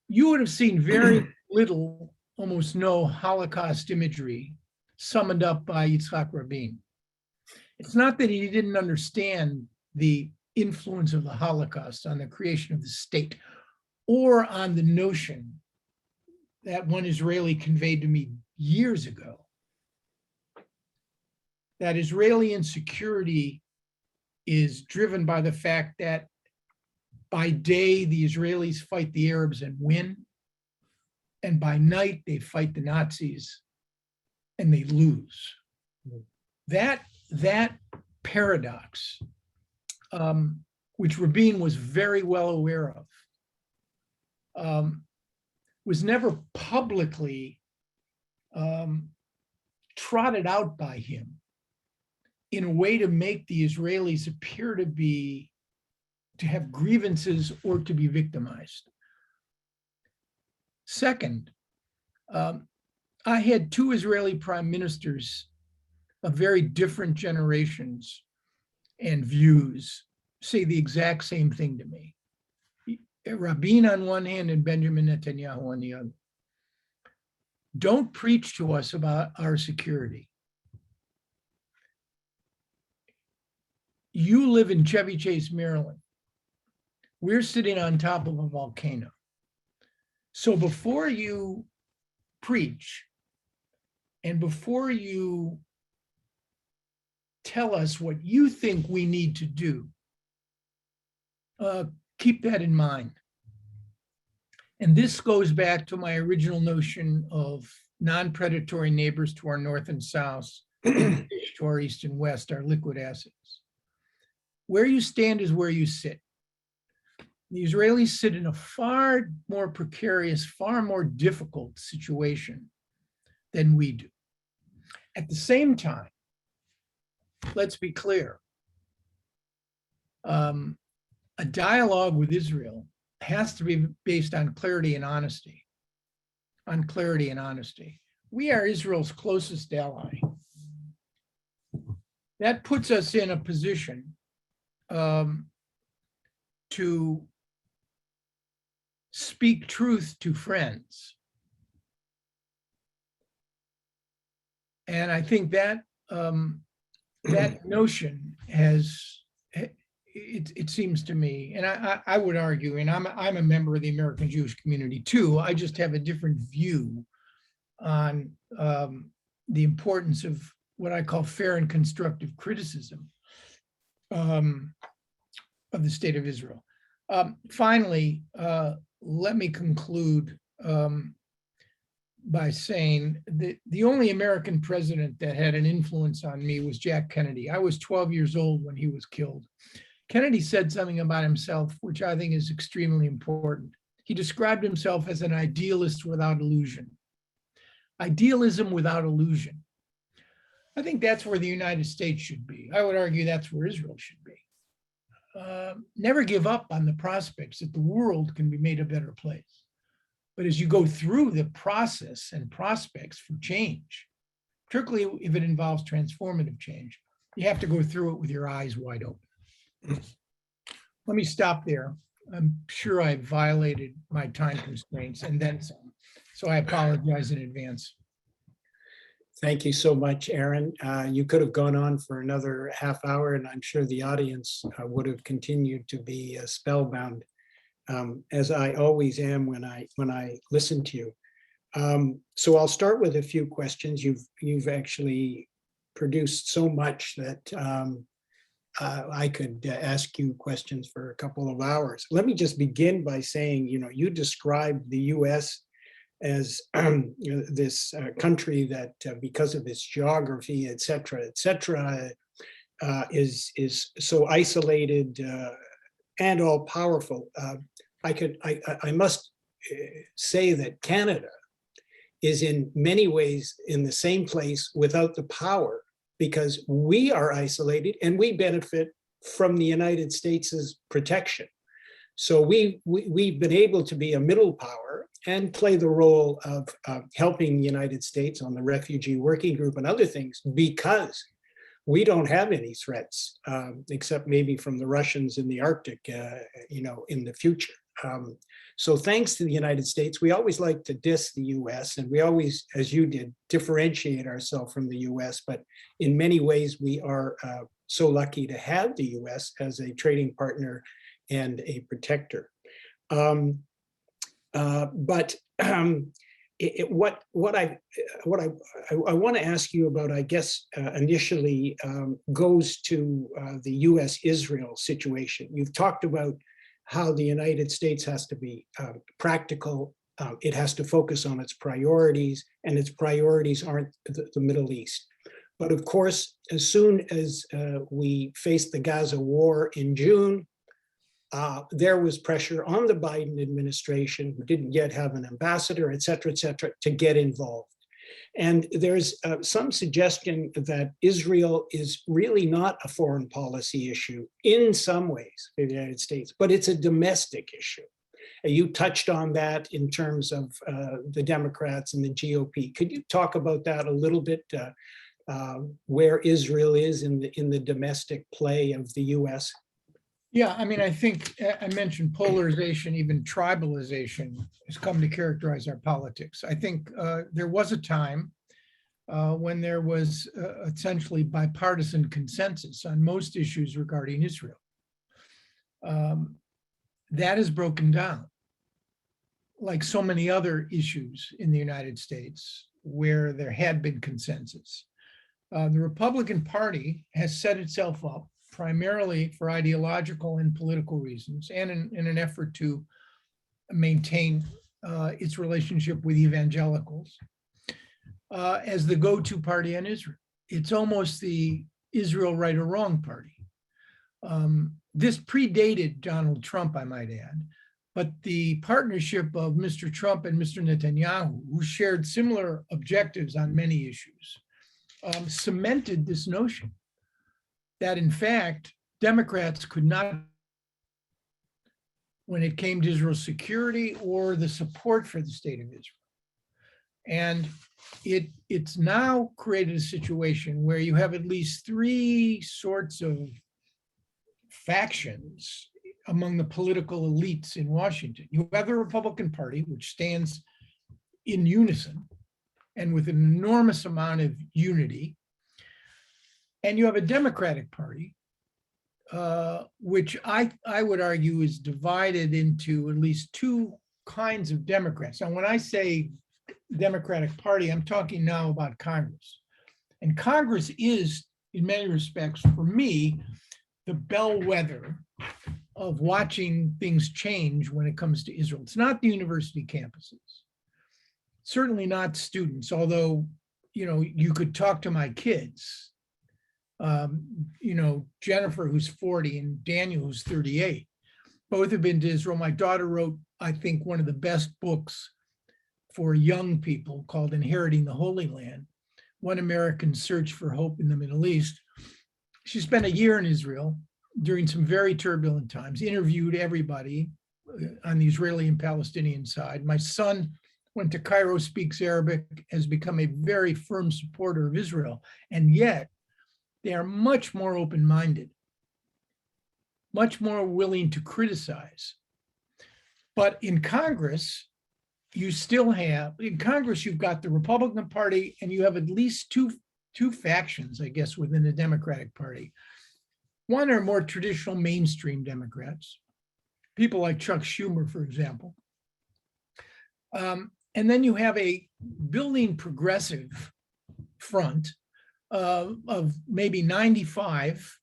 You would have seen very little, almost no Holocaust imagery summoned up by Yitzhak Rabin. It's not that he didn't understand the influence of the Holocaust on the creation of the state or on the notion that one Israeli conveyed to me years ago, that Israeli insecurity is driven by the fact that by day, the Israelis fight the Arabs and win, and by night, they fight the Nazis and they lose. That paradox, which Rabin was very well aware of, was never publicly trotted out by him in a way to make the Israelis appear to have grievances or to be victimized. Second, I had two Israeli prime ministers of very different generations and views say the exact same thing to me. Rabin on one hand and Benjamin Netanyahu on the other. Don't preach to us about our security. You live in Chevy Chase, Maryland. We're sitting on top of a volcano. So before you preach and before you tell us what you think we need to do, keep that in mind. And this goes back to my original notion of non-predatory neighbors to our north and south, and fish to our east and west, our liquid assets. Where you stand is where you sit. The Israelis sit in a far more precarious, far more difficult situation than we do. At the same time, let's be clear, a dialogue with Israel has to be based on clarity and honesty. On clarity and honesty. We are Israel's closest ally. That puts us in a position to speak truth to friends. And I think that that notion has, it seems to me, and I would argue, and I'm a member of the American Jewish community too, I just have a different view on the importance of what I call fair and constructive criticism of the state of Israel. Finally, let me conclude by saying that the only American president that had an influence on me was Jack Kennedy. I was 12 years old when he was killed. Kennedy said something about himself, which I think is extremely important. He described himself as an idealist without illusion. Idealism without illusion. I think that's where the United States should be. I would argue that's where Israel should be. Never give up on the prospects that the world can be made a better place. But as you go through the process and prospects for change, particularly if it involves transformative change, you have to go through it with your eyes wide open. Let me stop there. I'm sure I violated my time constraints and then some, so I apologize in advance. Thank you so much, Aaron. You could have gone on for another half hour, and I'm sure the audience would have continued to be spellbound, as I always am when I listen to you. So I'll start with a few questions. You've actually produced so much that I could ask you questions for a couple of hours. Let me just begin by saying, you described the U.S. as this country that, because of its geography, et cetera, is so isolated and all powerful. I must say that Canada is in many ways in the same place without the power, because we are isolated and we benefit from the United States' protection. So we've been able to be a middle power and play the role of helping the United States on the refugee working group and other things, because we don't have any threats, except maybe from the Russians in the Arctic, in the future. So thanks to the United States, we always like to diss the US, and we always, as you did, differentiate ourselves from the US, but in many ways we are so lucky to have the US as a trading partner and a protector. What I want to ask you about, I guess, initially goes to the U.S.-Israel situation. You've talked about how the United States has to be practical. It has to focus on its priorities, and its priorities aren't the Middle East. But of course, as soon as we faced the Gaza war in June, there was pressure on the Biden administration, who didn't yet have an ambassador, et cetera, to get involved. And there's some suggestion that Israel is really not a foreign policy issue in some ways for the United States, but it's a domestic issue. You touched on that in terms of the Democrats and the GOP. Could you talk about that a little bit, where Israel is in the domestic play of the US? Yeah, I mean, I think I mentioned polarization, even tribalization has come to characterize our politics. I think there was a time when there was essentially bipartisan consensus on most issues regarding Israel. That has broken down, like so many other issues in the United States where there had been consensus. The Republican Party has set itself up primarily for ideological and political reasons, and in an effort to maintain its relationship with evangelicals as the go-to party on Israel. It's almost the Israel right or wrong party. This predated Donald Trump, I might add, but the partnership of Mr. Trump and Mr. Netanyahu, who shared similar objectives on many issues, cemented this notion that, in fact, Democrats could not, when it came to Israel's security or the support for the state of Israel. And it's now created a situation where you have at least three sorts of factions among the political elites in Washington. You have the Republican Party, which stands in unison and with an enormous amount of unity. And you have a Democratic Party, which I would argue is divided into at least two kinds of Democrats. Now, when I say Democratic Party, I'm talking now about Congress. And Congress is, in many respects, for me, the bellwether of watching things change when it comes to Israel. It's not the university campuses, certainly not students, although, you could talk to my kids, Jennifer, who's 40, and Daniel, who's 38. Both have been to Israel. My daughter wrote, I think, one of the best books for young people called Inheriting the Holy Land, One American Search for Hope in the Middle East. She spent a year in Israel during some very turbulent times, interviewed everybody on the Israeli and Palestinian side. My son went to Cairo, speaks Arabic, has become a very firm supporter of Israel. And yet they are much more open-minded, much more willing to criticize. But in Congress, you've got the Republican Party, and you have at least two factions, I guess, within the Democratic Party. One are more traditional mainstream Democrats, people like Chuck Schumer, for example. And then you have a building progressive front of maybe 95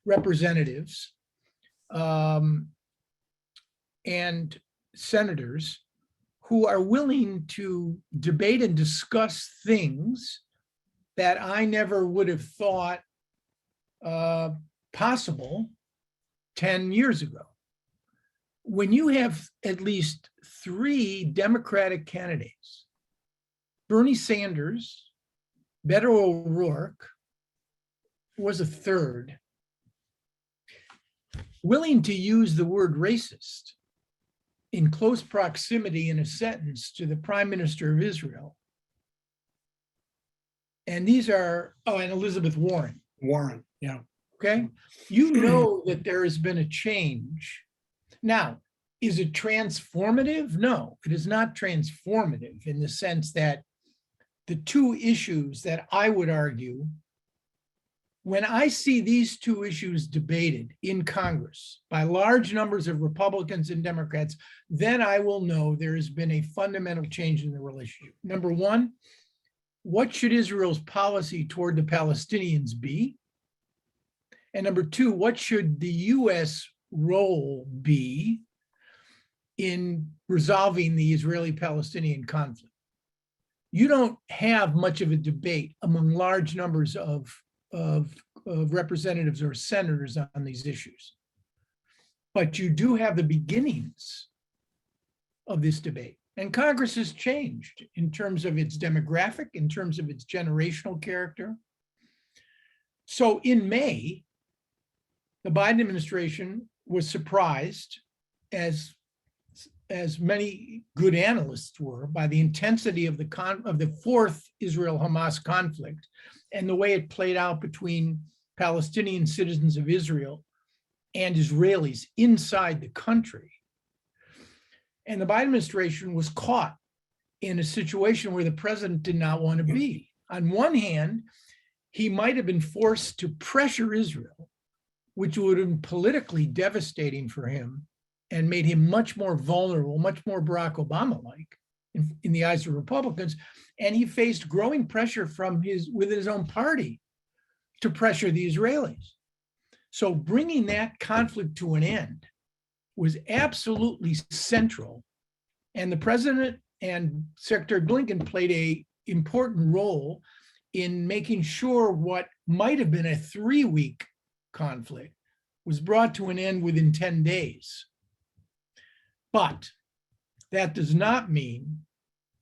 representatives and senators who are willing to debate and discuss things that I never would have thought possible 10 years ago. When you have at least three Democratic candidates, Bernie Sanders, Beto O'Rourke was a third, willing to use the word racist in close proximity in a sentence to the Prime Minister of Israel. And these are, and Elizabeth Warren. Warren, yeah. Okay. You know that there has been a change. Now, is it transformative? No, it is not transformative in the sense that the two issues that I would argue, when I see these two issues debated in Congress by large numbers of Republicans and Democrats, then I will know there has been a fundamental change in the relationship. Number one, what should Israel's policy toward the Palestinians be? And number two, what should the US role be in resolving the Israeli-Palestinian conflict? You don't have much of a debate among large numbers of representatives or senators on these issues. But you do have the beginnings of this debate. And Congress has changed in terms of its demographic, in terms of its generational character. So in May, the Biden administration was surprised, as many good analysts were, by the intensity of the fourth Israel-Hamas conflict and the way it played out between Palestinian citizens of Israel and Israelis inside the country. And the Biden administration was caught in a situation where the president did not want to be. On one hand, he might have been forced to pressure Israel, which would have been politically devastating for him and made him much more vulnerable, much more Barack Obama-like in the eyes of Republicans. And he faced growing pressure within his own party to pressure the Israelis. So bringing that conflict to an end was absolutely central. And the president and Secretary Blinken played an important role in making sure what might have been a 3-week conflict was brought to an end within 10 days. But that does not mean,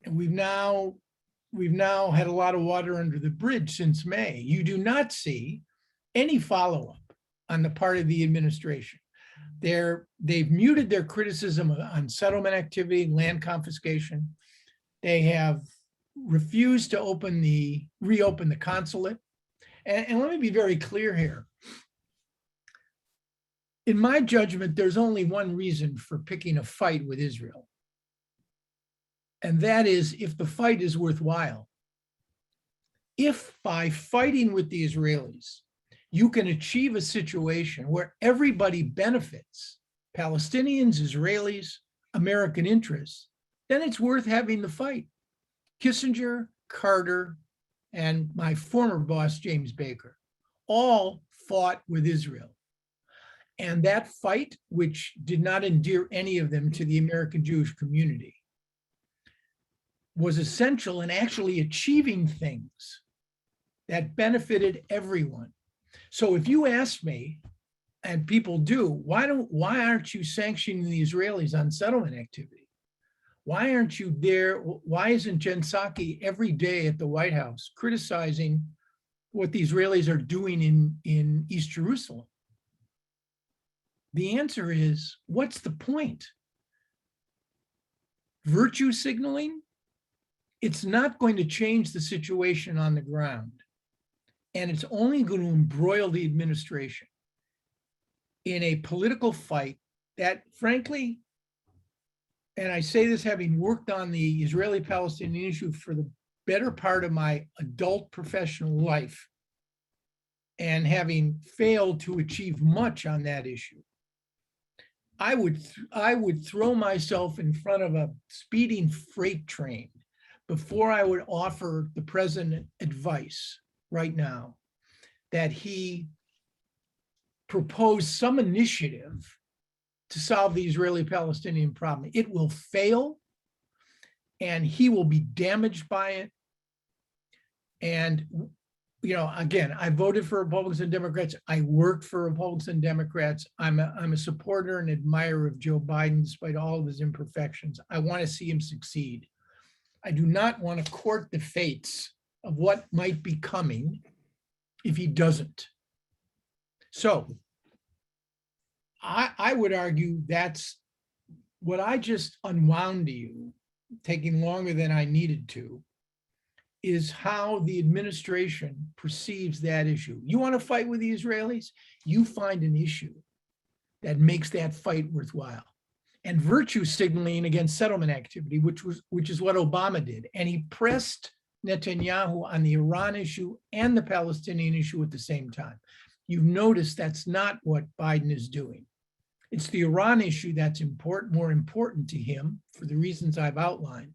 and we've now had a lot of water under the bridge since May. You do not see any follow-up on the part of the administration. They've muted their criticism on settlement activity, land confiscation. They have refused to reopen the consulate. And let me be very clear here. In my judgment, there's only one reason for picking a fight with Israel. And that is if the fight is worthwhile. If by fighting with the Israelis, you can achieve a situation where everybody benefits, Palestinians, Israelis, American interests, then it's worth having the fight. Kissinger, Carter, and my former boss, James Baker, all fought with Israel. And that fight, which did not endear any of them to the American Jewish community, was essential in actually achieving things that benefited everyone. So if you ask me, and people do, why aren't you sanctioning the Israelis on settlement activity? Why aren't you there? Why isn't Jen Psaki every day at the White House criticizing what the Israelis are doing in East Jerusalem? The answer is, what's the point? Virtue signaling? It's not going to change the situation on the ground. And it's only going to embroil the administration in a political fight that, frankly, and I say this having worked on the Israeli-Palestinian issue for the better part of my adult professional life and having failed to achieve much on that issue, I would throw myself in front of a speeding freight train before I would offer the president advice right now that he propose some initiative to solve the Israeli-Palestinian problem. It will fail, and he will be damaged by it. And, you know, again, I voted for Republicans and Democrats. I worked for Republicans and Democrats. I'm a supporter and admirer of Joe Biden, despite all of his imperfections. I want to see him succeed. I do not want to court the fates of what might be coming if he doesn't. So I would argue that's what I just unwound to you, taking longer than I needed to, is how the administration perceives that issue. You want to fight with the Israelis? You find an issue that makes that fight worthwhile. And virtue signaling against settlement activity, which is what Obama did. And he pressed Netanyahu on the Iran issue and the Palestinian issue at the same time. You've noticed that's not what Biden is doing. It's the Iran issue that's more important to him for the reasons I've outlined.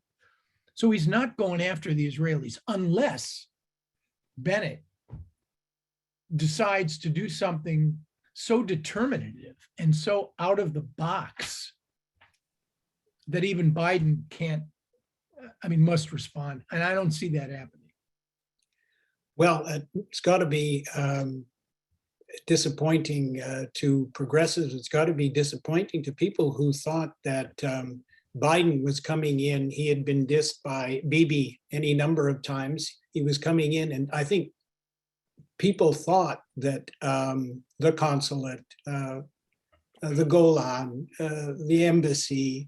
So he's not going after the Israelis unless Bennett decides to do something so determinative and so out of the box that even Biden must respond. And I don't see that happening. Well, it's got to be disappointing to progressives. It's got to be disappointing to people who thought that Biden was coming in. He had been dissed by Bibi any number of times. He was coming in, and I think people thought that the consulate, the Golan, the embassy,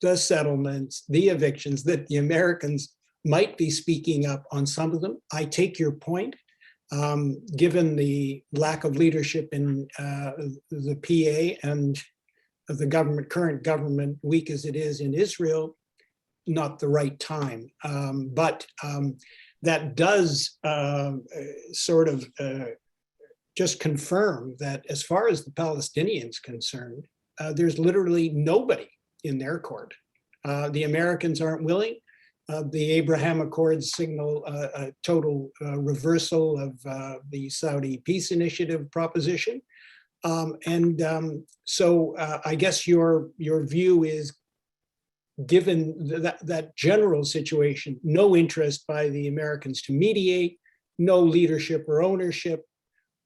the settlements, the evictions, that the Americans might be speaking up on some of them. I take your point. Given the lack of leadership in the PA and the current government, weak as it is in Israel, not the right time. But that does sort of just confirm that as far as the Palestinians concerned, there's literally nobody in their court. The Americans aren't willing. The Abraham Accords signal a total reversal of the Saudi peace initiative proposition. So I guess your view is, given that general situation, no interest by the Americans to mediate, no leadership or ownership,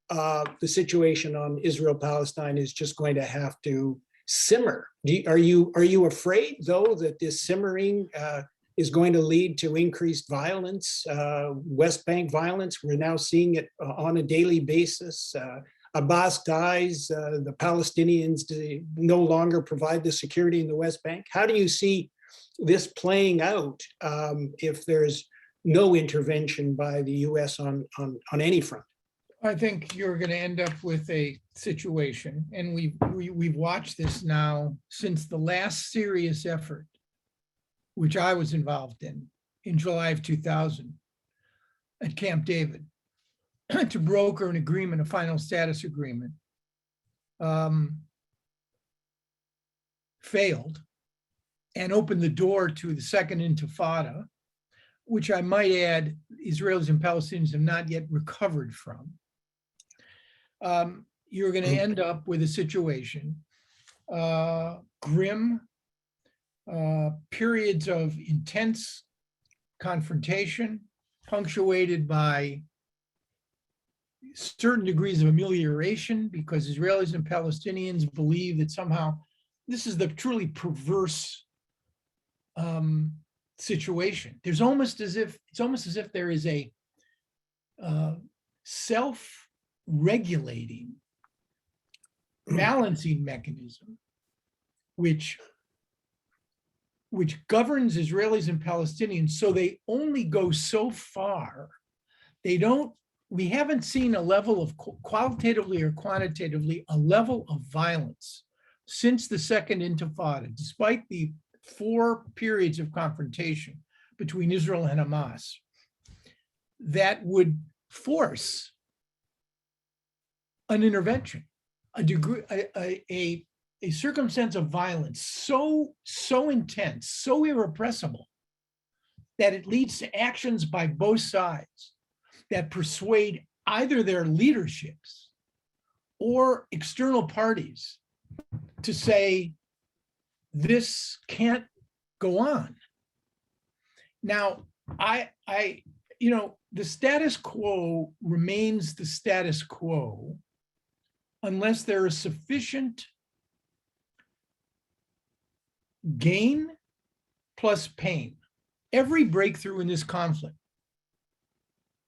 the situation on Israel-Palestine is just going to have to simmer. Are you afraid, though, that this simmering is going to lead to increased violence, West Bank violence? We're now seeing it on a daily basis. Abbas dies, the Palestinians no longer provide the security in the West Bank. How do you see this playing out if there's no intervention by the US on any front? I think you're going to end up with a situation, and we've watched this now since the last serious effort, which I was involved in July of 2000 at Camp David, to broker an agreement, a final status agreement, failed and opened the door to the second intifada, which I might add, Israelis and Palestinians have not yet recovered from. You're going to end up with a situation, grim, periods of intense confrontation, punctuated by certain degrees of amelioration, because Israelis and Palestinians believe that somehow this is the truly perverse situation. It's almost as if there is a self-regulating balancing mechanism which governs Israelis and Palestinians, so they only go so far. We haven't seen a level of, qualitatively or quantitatively, a level of violence since the second intifada, despite the 4 periods of confrontation between Israel and Hamas, that would force an intervention, a circumstance of violence so intense, so irrepressible, that it leads to actions by both sides that persuade either their leaderships or external parties to say, this can't go on. Now, the status quo remains the status quo unless there is sufficient gain plus pain. Every breakthrough in this conflict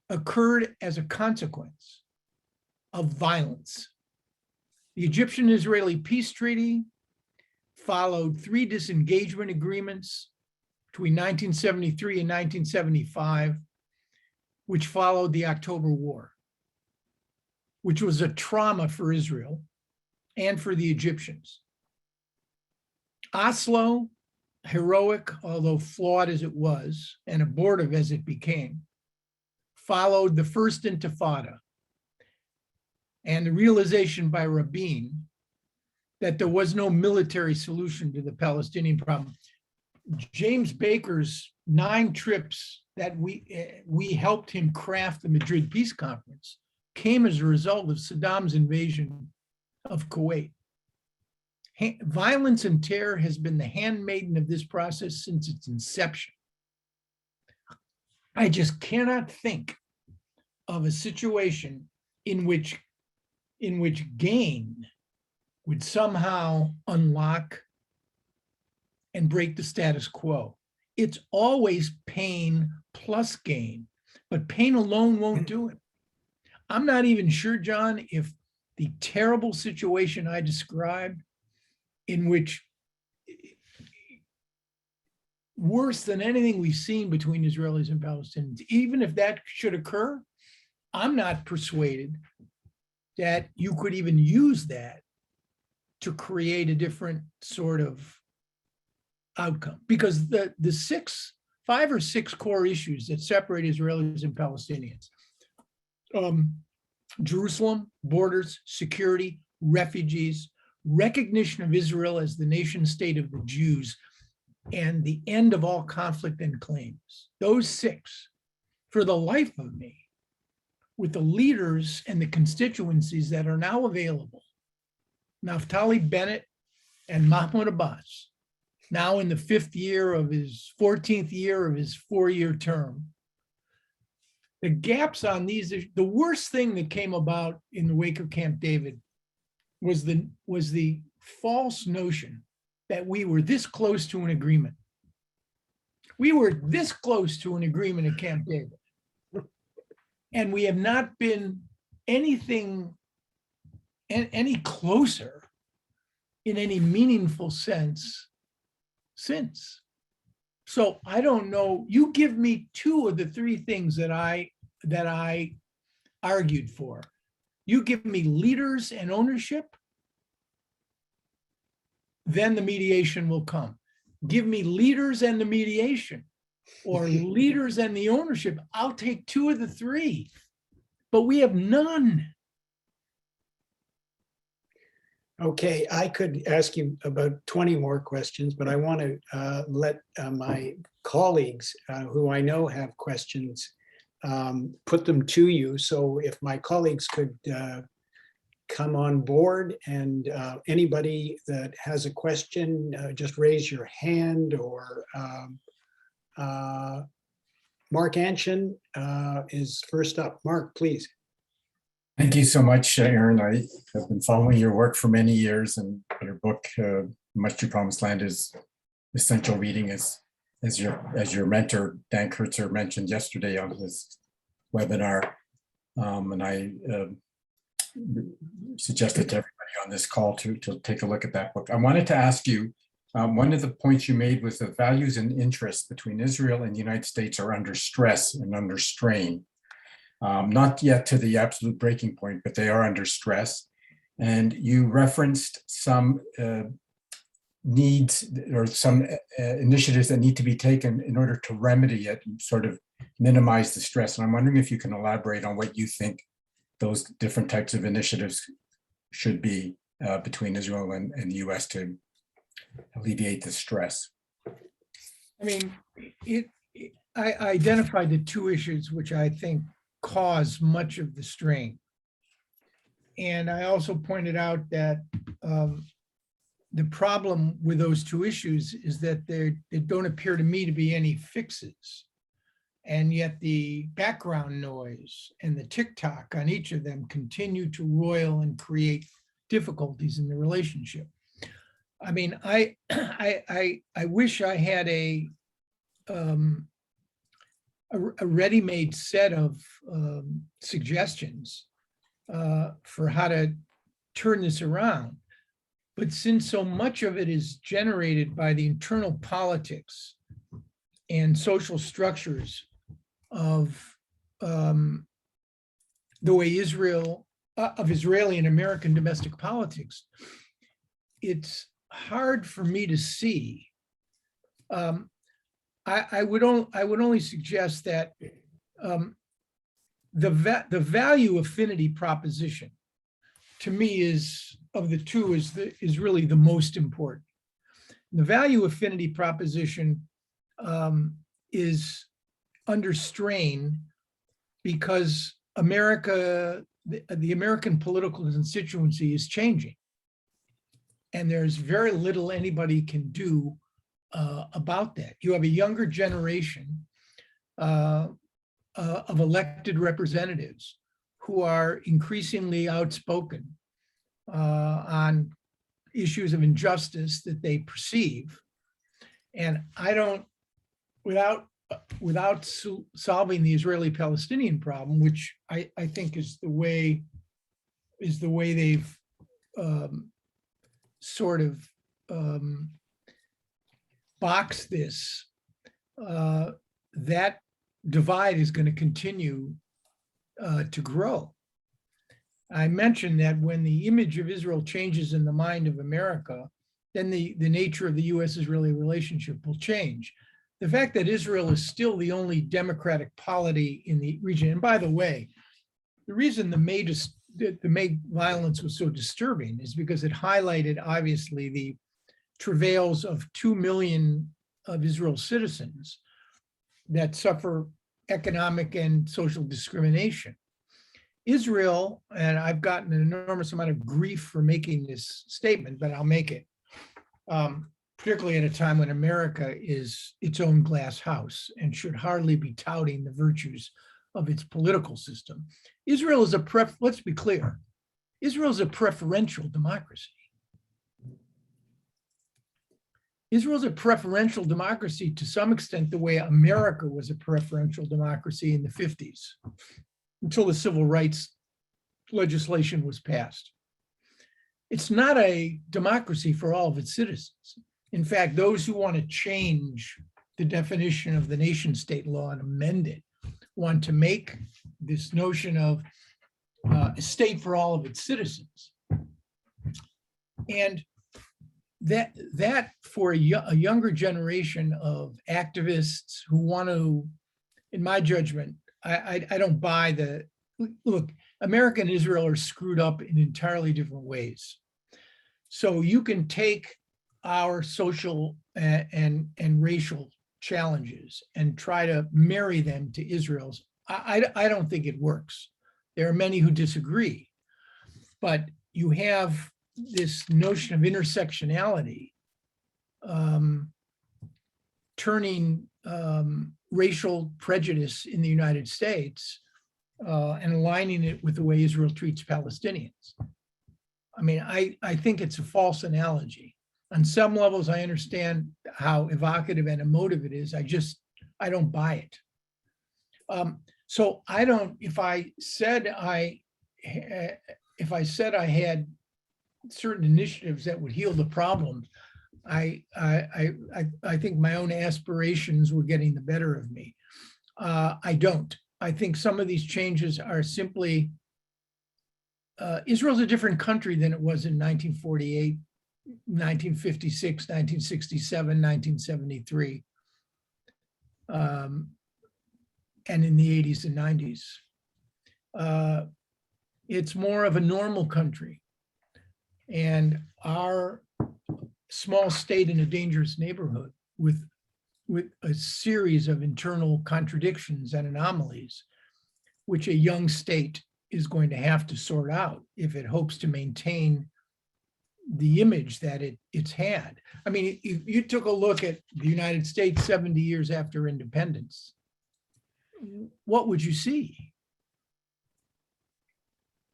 occurred as a consequence of violence. The Egyptian-Israeli peace treaty followed 3 disengagement agreements between 1973 and 1975, which followed the October War, which was a trauma for Israel and for the Egyptians. Oslo, heroic, although flawed as it was, and abortive as it became, followed the first intifada and the realization by Rabin that there was no military solution to the Palestinian problem. James Baker's 9 trips that we helped him craft the Madrid Peace Conference came as a result of Saddam's invasion of Kuwait. Violence and terror has been the handmaiden of this process since its inception. I just cannot think of a situation in which gain would somehow unlock and break the status quo. It's always pain plus gain, but pain alone won't do it. I'm not even sure, John, if the terrible situation I described, in which worse than anything we've seen between Israelis and Palestinians, even if that should occur, I'm not persuaded that you could even use that to create a different sort of outcome. Because the 5 or 6 core issues that separate Israelis and Palestinians, Jerusalem, borders, security, refugees, recognition of Israel as the nation state of the Jews, and the end of all conflict and claims. Those 6, for the life of me, with the leaders and the constituencies that are now available Naftali Bennett and Mahmoud Abbas, now in the 14th year of his 4-year term. The gaps on these, the worst thing that came about in the wake of Camp David was the false notion that we were this close to an agreement. We were this close to an agreement at Camp David. And we have not been any closer in any meaningful sense since. So I don't know, you give me 2 of the 3 things that I argued for. You give me leaders and ownership, then the mediation will come. Give me leaders and the mediation, or leaders and the ownership. I'll take 2 of the 3, but we have none. Okay, I could ask you about 20 more questions, but I want to let my colleagues who I know have questions put them to you. So if my colleagues could come on board, and anybody that has a question, just raise your hand, or Mark Anshin is first up. Mark, please. Thank you so much, Aaron. I have been following your work for many years, and your book, Much to Promised Land, is essential reading, as your mentor, Dan Kurtzer, mentioned yesterday on his webinar. And I suggested to everybody on this call to take a look at that book. I wanted to ask you, one of the points you made was the values and interests between Israel and the United States are under stress and under strain. Not yet to the absolute breaking point, but they are under stress. And you referenced some needs or some initiatives that need to be taken in order to remedy it and sort of minimize the stress. And I'm wondering if you can elaborate on what you think those different types of initiatives should be between Israel and the US to alleviate the stress. I mean, I identified the 2 issues which I think cause much of the strain. And I also pointed out that the problem with those 2 issues is that there don't appear to me to be any fixes. And yet the background noise and the tick-tock on each of them continue to roil and create difficulties in the relationship. I mean, I wish I had a ready-made set of suggestions for how to turn this around. But since so much of it is generated by the internal politics and social structures of the way Israeli and American domestic politics, it's hard for me to see. I would only suggest that the value affinity proposition, to me, is of the 2 is really the most important. The value affinity proposition is under strain because the American political constituency is changing, and there's very little anybody can do about that. You have a younger generation of elected representatives who are increasingly outspoken on issues of injustice that they perceive. And I don't, without solving the Israeli-Palestinian problem, which I think is the way they've sort of boxed this, that divide is going to continue to grow. I mentioned that when the image of Israel changes in the mind of America, then the nature of the US-Israeli relationship will change. The fact that Israel is still the only democratic polity in the region, and by the way, the reason the May violence was so disturbing is because it highlighted, obviously, the travails of 2 million of Israel's citizens that suffer economic and social discrimination. Israel, and I've gotten an enormous amount of grief for making this statement, but I'll make it, particularly at a time when America is its own glass house and should hardly be touting the virtues of its political system. Israel is let's be clear, Israel is a preferential democracy. Israel is a preferential democracy to some extent the way America was a preferential democracy in the 50s until the civil rights legislation was passed. It's not a democracy for all of its citizens. In fact, those who want to change the definition of the nation state law and amend it want to make this notion of a state for all of its citizens. And that for a younger generation of activists who want to, in my judgment, I don't buy look, America and Israel are screwed up in entirely different ways. So you can take our social and racial challenges and try to marry them to Israel's. I don't think it works. There are many who disagree, but you have this notion of intersectionality turning racial prejudice in the United States and aligning it with the way Israel treats Palestinians. I mean, I think it's a false analogy. On some levels, I understand how evocative and emotive it is. I don't buy it. So I don't, if I said I had certain initiatives that would heal the problem, I think my own aspirations were getting the better of me. I don't. I think some of these changes are simply, Israel's a different country than it was in 1948, 1956, 1967, 1973, and in the 80s and 90s. It's more of a normal country. And our small state in a dangerous neighborhood with a series of internal contradictions and anomalies, which a young state is going to have to sort out if it hopes to maintain the image that it's had. I mean, if you took a look at the United States 70 years after independence, what would you see?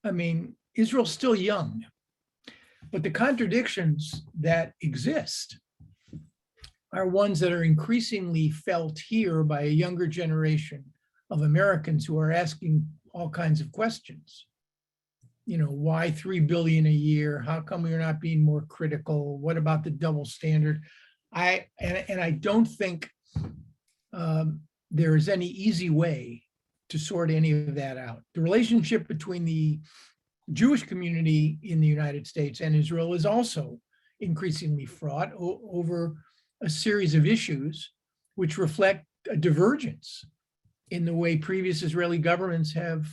I mean, Israel's still young, but the contradictions that exist are ones that are increasingly felt here by a younger generation of Americans who are asking all kinds of questions. You know, why 3 billion a year? How come we're not being more critical? What about the double standard? I don't think there is any easy way to sort any of that out. The relationship between the Jewish community in the United States and Israel is also increasingly fraught over a series of issues which reflect a divergence in the way previous Israeli governments have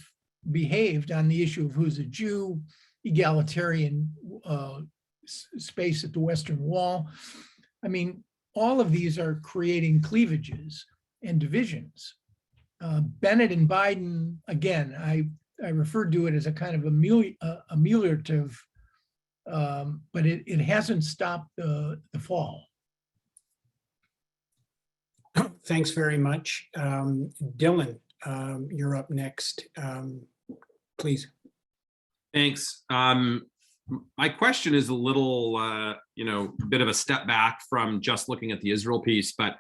behaved on the issue of who's a Jew, egalitarian space at the Western Wall. I mean, all of these are creating cleavages and divisions. Bennett and Biden, again, I referred to it as a kind of ameliorative, but it hasn't stopped the fall. Thanks very much. Dylan, you're up next. Please. Thanks. My question is a little, a bit of a step back from just looking at the Israel piece, but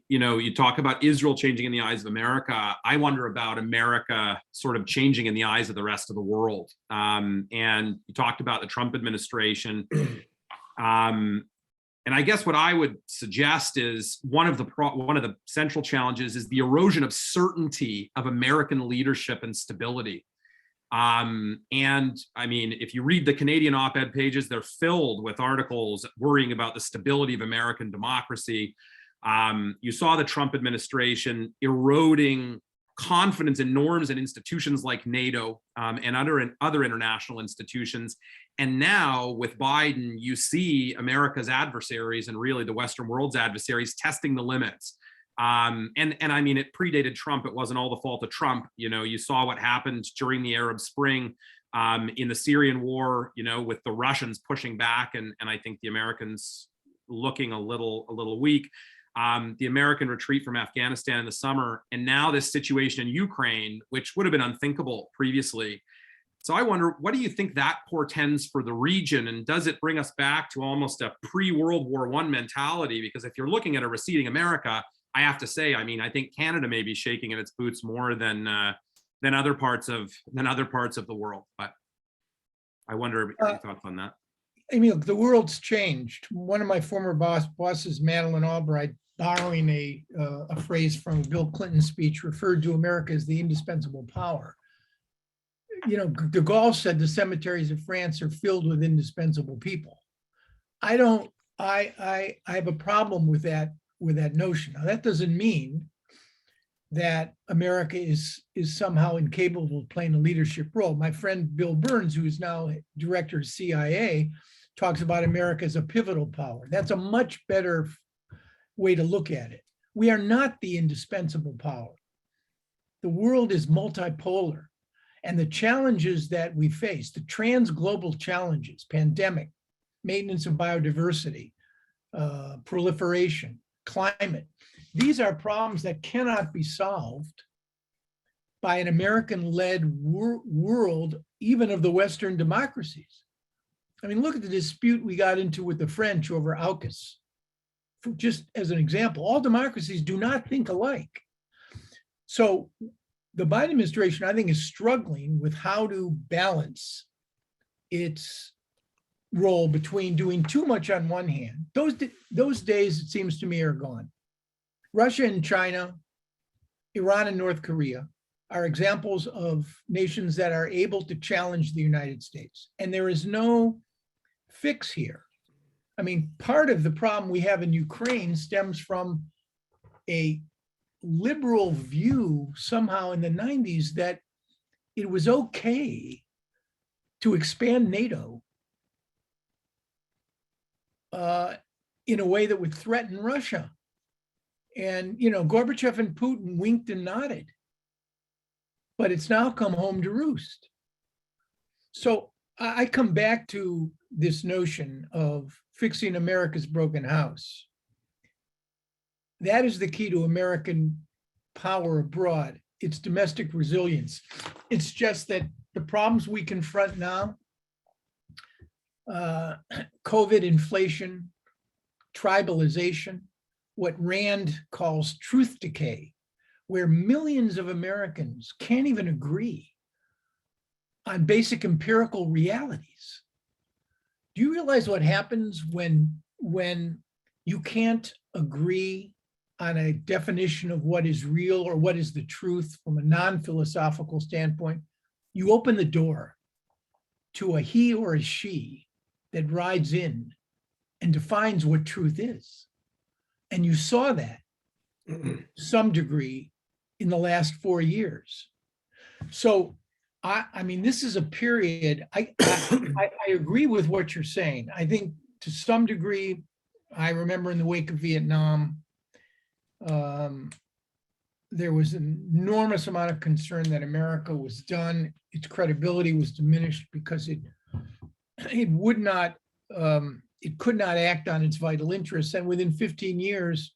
you talk about Israel changing in the eyes of America. I wonder about America sort of changing in the eyes of the rest of the world. And you talked about the Trump administration. And I guess what I would suggest is one of the central challenges is the erosion of certainty of American leadership and stability. And I mean, if you read the Canadian op-ed pages, they're filled with articles worrying about the stability of American democracy. You saw the Trump administration eroding confidence in norms and institutions like NATO and other international institutions. And now with Biden, you see America's adversaries and really the Western world's adversaries testing the limits And I mean, it predated Trump. It wasn't all the fault of Trump. You saw what happened during the Arab Spring, in the Syrian war, with the Russians pushing back, and I think the Americans looking a little weak. The American retreat from Afghanistan in the summer, and now this situation in Ukraine, which would have been unthinkable previously. So I wonder, what do you think that portends for the region? And does it bring us back to almost a pre-World War I mentality? Because if you're looking at a receding America, I have to say, I mean, I think Canada may be shaking in its boots more than other parts of the world. But I wonder your thoughts on that. I mean, look, the world's changed. One of my former bosses, Madeleine Albright, borrowing a phrase from Bill Clinton's speech, referred to America as the indispensable power. De Gaulle said the cemeteries of France are filled with indispensable people. I have a problem with that notion. Now, that doesn't mean that America is somehow incapable of playing a leadership role. My friend Bill Burns, who is now director of CIA, talks about America as a pivotal power. That's a much better way to look at it. We are not the indispensable power. The world is multipolar. And the challenges that we face, the trans-global challenges, pandemic, maintenance of biodiversity, proliferation, climate, these are problems that cannot be solved by an American-led world, even of the Western democracies. I mean, look at the dispute we got into with the French over AUKUS. Just as an example, all democracies do not think alike. So the Biden administration, I think, is struggling with how to balance its role between doing too much on one hand. Those days, it seems to me, are gone. Russia and China, Iran and North Korea are examples of nations that are able to challenge the United States. And there is no fix here. I mean, part of the problem we have in Ukraine stems from a liberal view somehow in the 90s that it was okay to expand NATO in a way that would threaten Russia. And, Gorbachev and Putin winked and nodded, but it's now come home to roost. So I come back to this notion of fixing America's broken house. That is the key to American power abroad. It's domestic resilience. It's just that the problems we confront now, COVID, inflation, tribalization, what Rand calls truth decay, where millions of Americans can't even agree on basic empirical realities. Do you realize what happens when you can't agree on a definition of what is real or what is the truth from a non-philosophical standpoint? You open the door to a he or a she that rides in and defines what truth is. And you saw that to some degree in the last 4 years. So, I mean, this is a period, I agree with what you're saying. I think to some degree, I remember in the wake of Vietnam, there was an enormous amount of concern that America was done. Its credibility was diminished because it could not act on its vital interests. And within 15 years,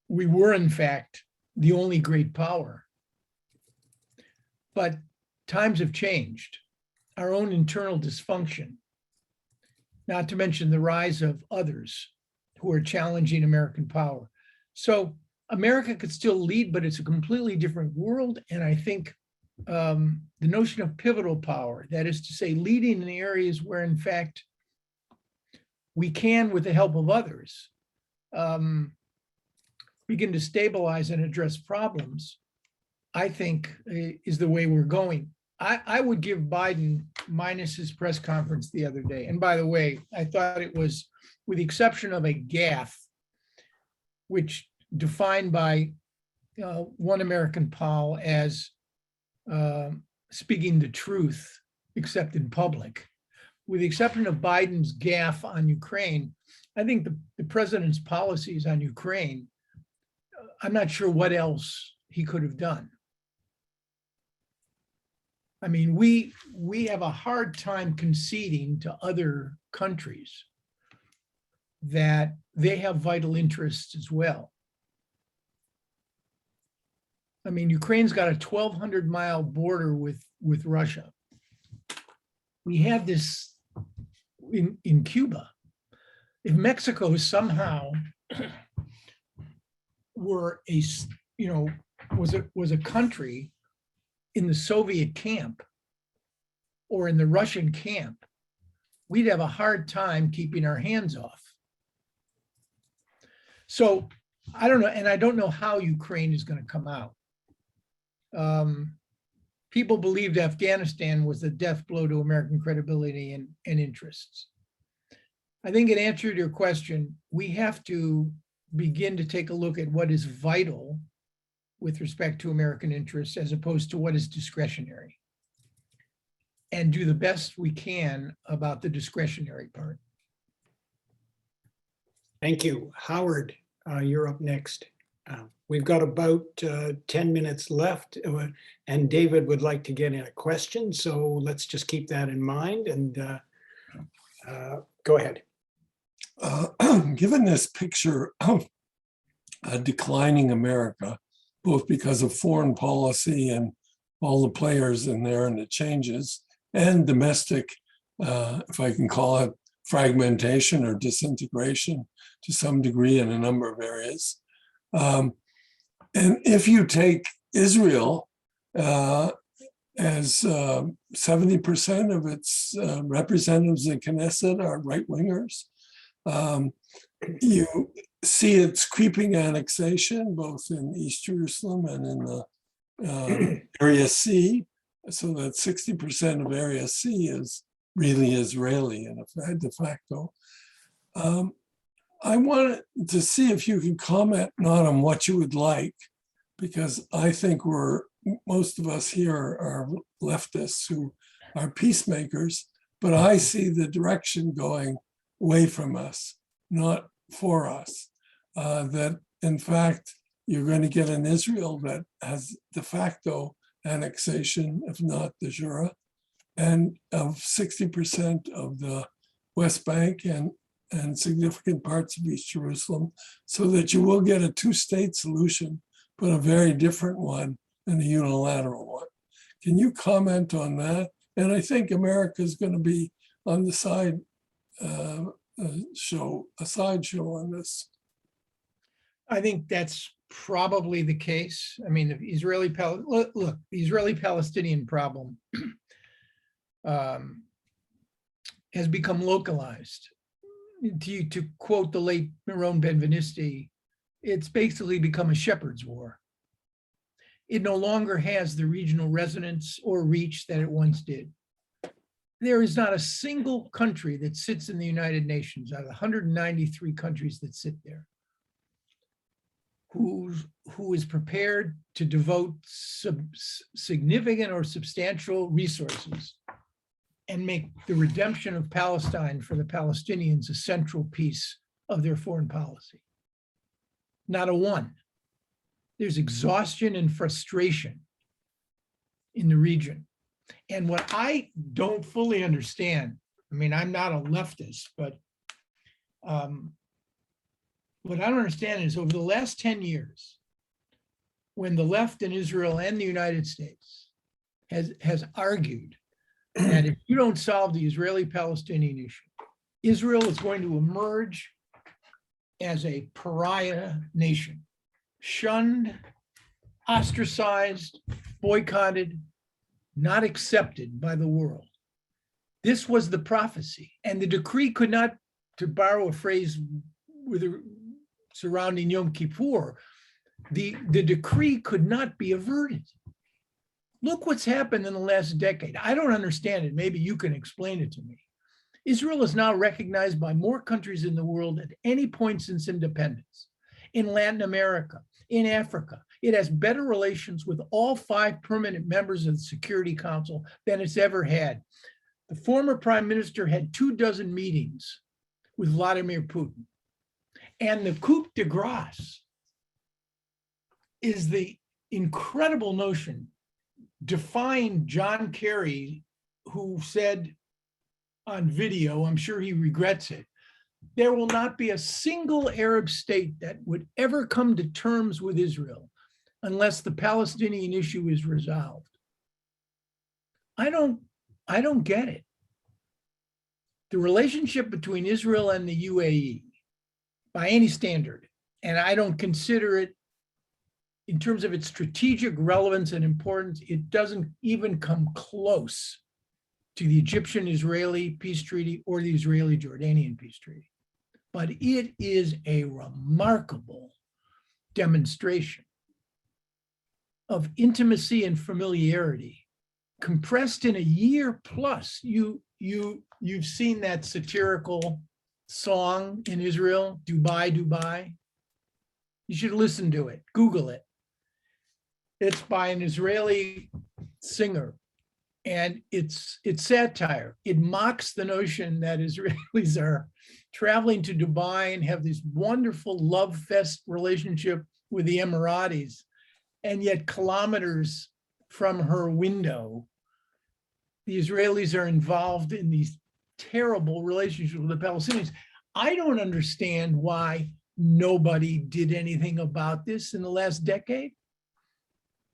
we were in fact the only great power. But times have changed. Our own internal dysfunction, not to mention the rise of others who are challenging American power. So America could still lead, but it's a completely different world. And I think the notion of pivotal power, that is to say, leading in areas where, in fact, we can, with the help of others, begin to stabilize and address problems, I think is the way we're going. I would give Biden, minus his press conference the other day, and by the way, I thought it was, with the exception of a gaffe, which defined by one American pol as speaking the truth, except in public. With the exception of Biden's gaffe on Ukraine, I think the president's policies on Ukraine I'm not sure what else he could have done. I mean, we have a hard time conceding to other countries that they have vital interests as well. I mean, Ukraine's got a 1,200-mile border with Russia. We have this in Cuba. If Mexico somehow were was a country in the Soviet camp or in the Russian camp, we'd have a hard time keeping our hands off. So I don't know, and I don't know how Ukraine is going to come out. People believed Afghanistan was the death blow to American credibility and interests. I think in answer to your question, we have to begin to take a look at what is vital with respect to American interests as opposed to what is discretionary, and do the best we can about the discretionary part. Thank you. Howard, you're up next. We've got about 10 minutes left, and David would like to get in a question, so let's just keep that in mind and go ahead. Given this picture of a declining America, both because of foreign policy and all the players in there and the changes, and domestic, if I can call it, fragmentation or disintegration to some degree in a number of areas. And if you take Israel as 70% of its representatives in Knesset are right-wingers, you see its creeping annexation, both in East Jerusalem and in the Area C, so that 60% of Area C is really Israeli and de facto. I wanted to see if you can comment not on what you would like, because I think most of us here are leftists who are peacemakers, but I see the direction going away from us, not for us. That in fact, you're going to get an Israel that has de facto annexation, if not de jure, and of 60% of the West Bank and significant parts of East Jerusalem, so that you will get a two-state solution, but a very different one than a unilateral one. Can you comment on that? And I think America is going to be on the side a sideshow on this. I think that's probably the case. I mean, the Israeli-Palestinian problem has become localized. To quote the late Miron Benvenisti, it's basically become a shepherd's war. It no longer has the regional resonance or reach that it once did. There is not a single country that sits in the United Nations out of 193 countries that sit there who is prepared to devote significant or substantial resources and make the redemption of Palestine for the Palestinians a central piece of their foreign policy. Not a one. There's exhaustion and frustration in the region. And what I don't fully understand, I mean, I'm not a leftist, but what I don't understand is over the last 10 years, when the left in Israel and the United States has argued that if you don't solve the Israeli-Palestinian issue, Israel is going to emerge as a pariah nation, shunned, ostracized, boycotted, not accepted by the world. This was the prophecy, and the decree could not, to borrow a phrase surrounding Yom Kippur, the decree could not be averted. Look what's happened in the last decade. I don't understand it. Maybe you can explain it to me. Israel is now recognized by more countries in the world at any point since independence. In Latin America, in Africa, it has better relations with all 5 permanent members of the Security Council than it's ever had. The former prime minister had 24 meetings with Vladimir Putin. And the coup de grace is the incredible notion, defying John Kerry, who said on video, I'm sure he regrets it, there will not be a single Arab state that would ever come to terms with Israel unless the Palestinian issue is resolved. I don't get it. The relationship between Israel and the UAE, by any standard, and I don't consider it in terms of its strategic relevance and importance, it doesn't even come close to the Egyptian-Israeli peace treaty or the Israeli-Jordanian peace treaty. But it is a remarkable demonstration of intimacy and familiarity compressed in a year plus. You've seen that satirical song in Israel, Dubai, Dubai. You should listen to it, Google it. It's by an Israeli singer, and it's satire. It mocks the notion that Israelis are traveling to Dubai and have this wonderful love fest relationship with the Emiratis, and yet kilometers from her window, the Israelis are involved in these terrible relationships with the Palestinians. I don't understand why nobody did anything about this in the last decade.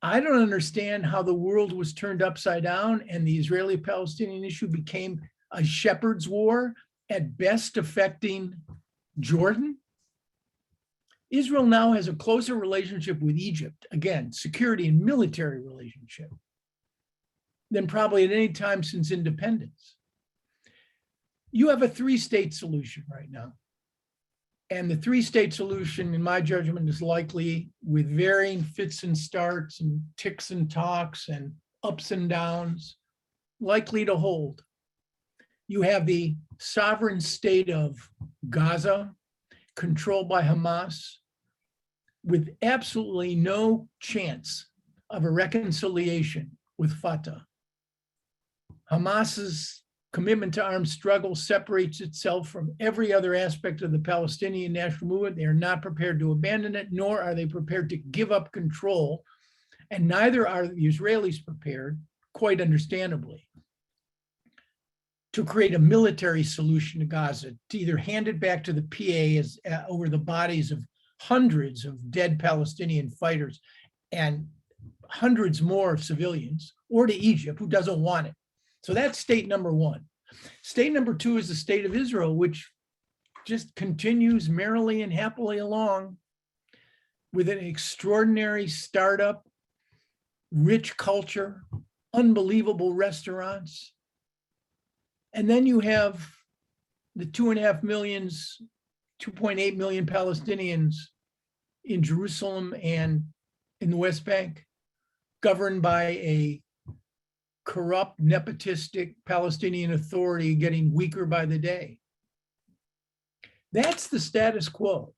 I don't understand how the world was turned upside down and the Israeli-Palestinian issue became a shepherd's war, at best affecting Jordan. Israel now has a closer relationship with Egypt, again, security and military relationship, than probably at any time since independence. You have a three-state solution right now. And the three-state solution, in my judgment, is likely, with varying fits and starts and ticks and talks and ups and downs, likely to hold. You have the sovereign state of Gaza, controlled by Hamas, with absolutely no chance of a reconciliation with Fatah. Hamas's commitment to armed struggle separates itself from every other aspect of the Palestinian national movement. They are not prepared to abandon it, nor are they prepared to give up control. And neither are the Israelis prepared, quite understandably, to create a military solution to Gaza, to either hand it back to the PA as, over the bodies of hundreds of dead Palestinian fighters and hundreds more of civilians, or to Egypt, who doesn't want it. So that's state number one. State number two is the state of Israel, which just continues merrily and happily along with an extraordinary startup, rich culture, unbelievable restaurants. And then you have the 2.5 million, 2.8 million Palestinians in Jerusalem and in the West Bank, governed by a corrupt, nepotistic Palestinian authority getting weaker by the day. That's the status quo.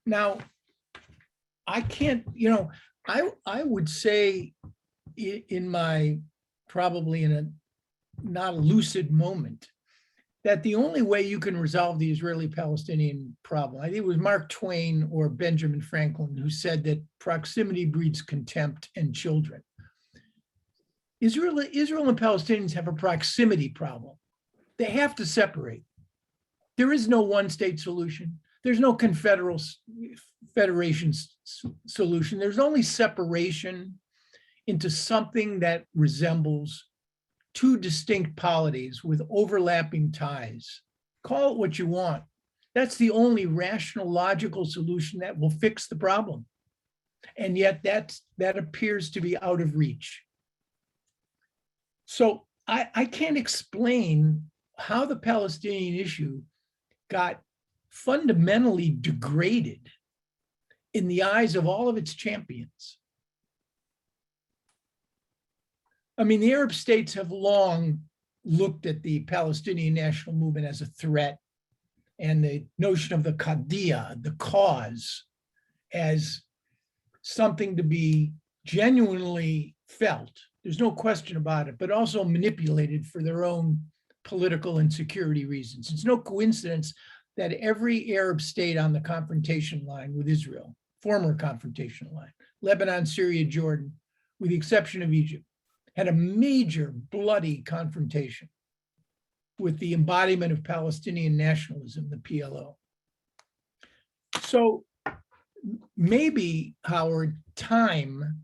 Now, I can't, I would say in my, probably in a not lucid moment, that the only way you can resolve the Israeli-Palestinian problem, I think it was Mark Twain or Benjamin Franklin who said that proximity breeds contempt and children. Israel and Palestinians have a proximity problem. They have to separate. There is no one-state solution. There's no federation solution. There's only separation into something that resembles two distinct polities with overlapping ties. Call it what you want. That's the only rational, logical solution that will fix the problem. And yet that appears to be out of reach. So I can't explain how the Palestinian issue got fundamentally degraded in the eyes of all of its champions. I mean, the Arab states have long looked at the Palestinian national movement as a threat, and the notion of the qadiyya, the cause, as something to be genuinely felt. There's no question about it, but also manipulated for their own political and security reasons. It's no coincidence that every Arab state on the confrontation line with Israel former confrontational line, Lebanon, Syria, Jordan, with the exception of Egypt, had a major bloody confrontation with the embodiment of Palestinian nationalism, the PLO. So maybe, Howard, time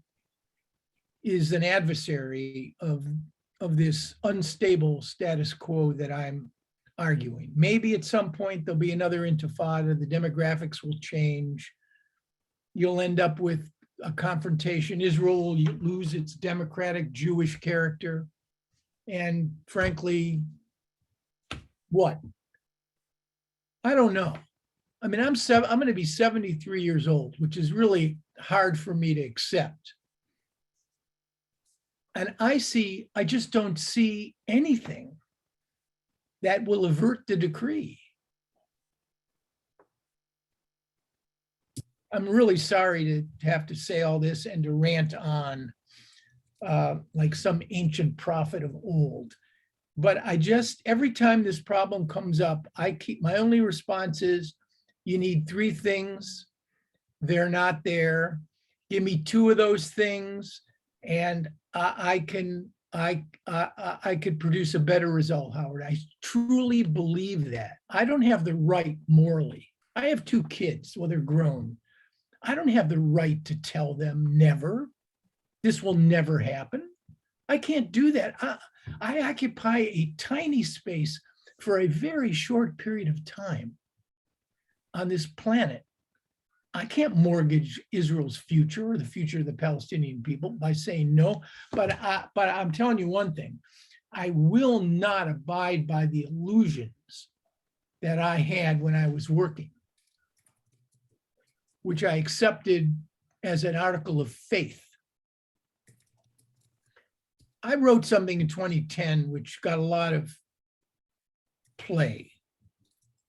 is an adversary of this unstable status quo that I'm arguing. Maybe at some point there'll be another intifada, the demographics will change. You'll end up with a confrontation. Israel will lose its democratic Jewish character. And frankly, what? I don't know. I mean, I'm going to be 73 years old, which is really hard for me to accept. And I just don't see anything that will avert the decree. I'm really sorry to have to say all this and to rant on like some ancient prophet of old. But every time this problem comes up, my only response is, you need three things. They're not there. Give me two of those things, and I could produce a better result, Howard. I truly believe that. I don't have the right morally. I have two kids, well, they're grown. I don't have the right to tell them never. This will never happen. I can't do that. I occupy a tiny space for a very short period of time on this planet. I can't mortgage Israel's future or the future of the Palestinian people by saying no, but I'm telling you one thing, I will not abide by the illusions that I had when I was working, which I accepted as an article of faith. I wrote something in 2010 which got a lot of play.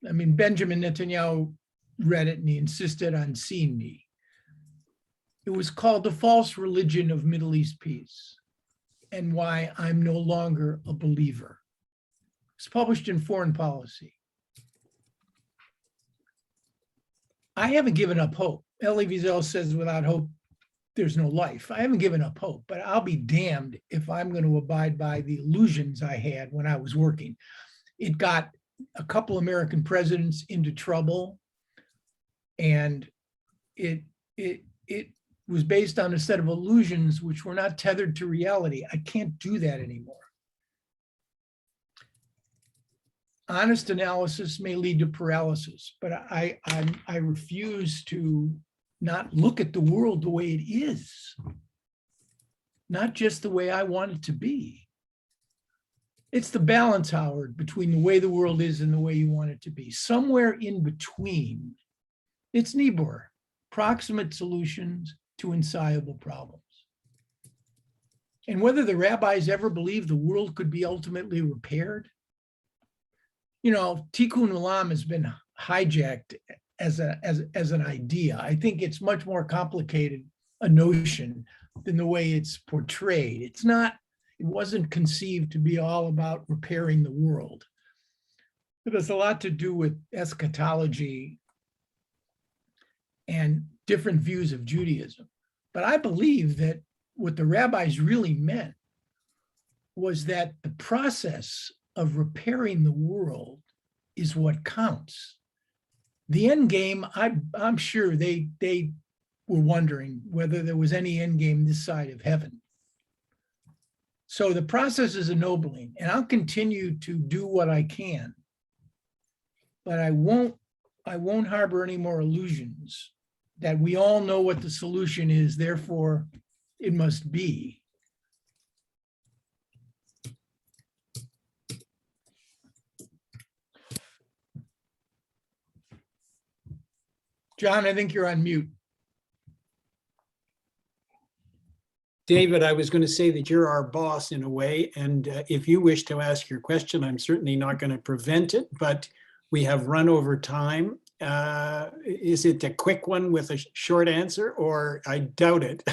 I mean, Benjamin Netanyahu read it and he insisted on seeing me. It was called The False Religion of Middle East Peace and Why I'm No Longer a Believer. It's published in Foreign Policy. I haven't given up hope. Elie Wiesel says without hope, there's no life. I haven't given up hope, but I'll be damned if I'm going to abide by the illusions I had when I was working. It got a couple American presidents into trouble, and it was based on a set of illusions which were not tethered to reality. I can't do that anymore. Honest analysis may lead to paralysis, but I refuse to not look at the world the way it is, not just the way I want it to be. It's the balance, Howard, between the way the world is and the way you want it to be. Somewhere in between, it's Niebuhr, proximate solutions to insoluble problems. And whether the rabbis ever believed the world could be ultimately repaired, you know, Tikkun Olam has been hijacked as an idea. I think it's much more complicated a notion than the way it's portrayed. It wasn't conceived to be all about repairing the world. It has a lot to do with eschatology and different views of Judaism. But I believe that what the rabbis really meant was that the process of repairing the world is what counts. The end game, I'm sure they were wondering whether there was any end game this side of heaven. So the process is ennobling, and I'll continue to do what I can, but I won't harbor any more illusions that we all know what the solution is, therefore it must be. John, I think you're on mute. David, I was going to say that you're our boss in a way, and if you wish to ask your question, I'm certainly not going to prevent it, but we have run over time. Is it a quick one with a short answer, or I doubt it?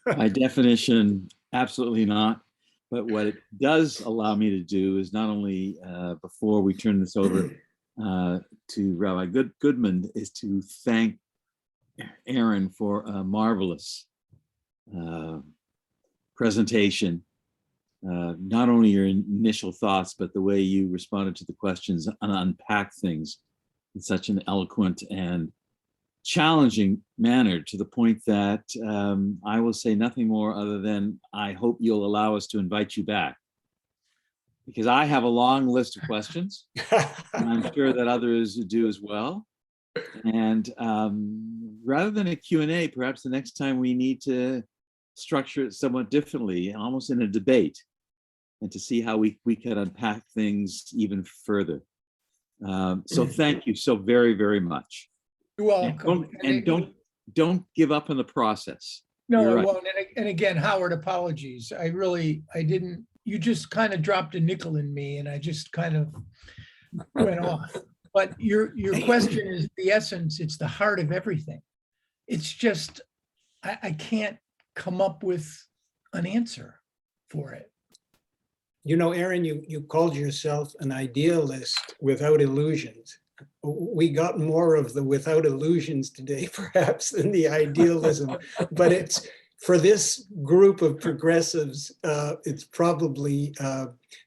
By definition, absolutely not. But what it does allow me to do is not only, before we turn this over to Rabbi Goodman, is to thank Aaron for a marvelous presentation. Not only your initial thoughts, but the way you responded to the questions and unpacked things in such an eloquent and challenging manner, to the point that I will say nothing more other than I hope you'll allow us to invite you back, because I have a long list of questions, and I'm sure that others do as well. And rather than a Q&A, perhaps the next time we need to structure it somewhat differently, almost in a debate, and to see how we can unpack things even further. So thank you so very, very much. You're welcome. And don't give up on the process. No, You're I right. won't. And again, Howard, apologies. I didn't, you just kind of dropped a nickel in me and I just kind of went off. But your question is the essence, it's the heart of everything. It's just, I can't come up with an answer for it. You know, Aaron, you called yourself an idealist without illusions. We got more of the without illusions today, perhaps, than the idealism. But it's, for this group of progressives, it's probably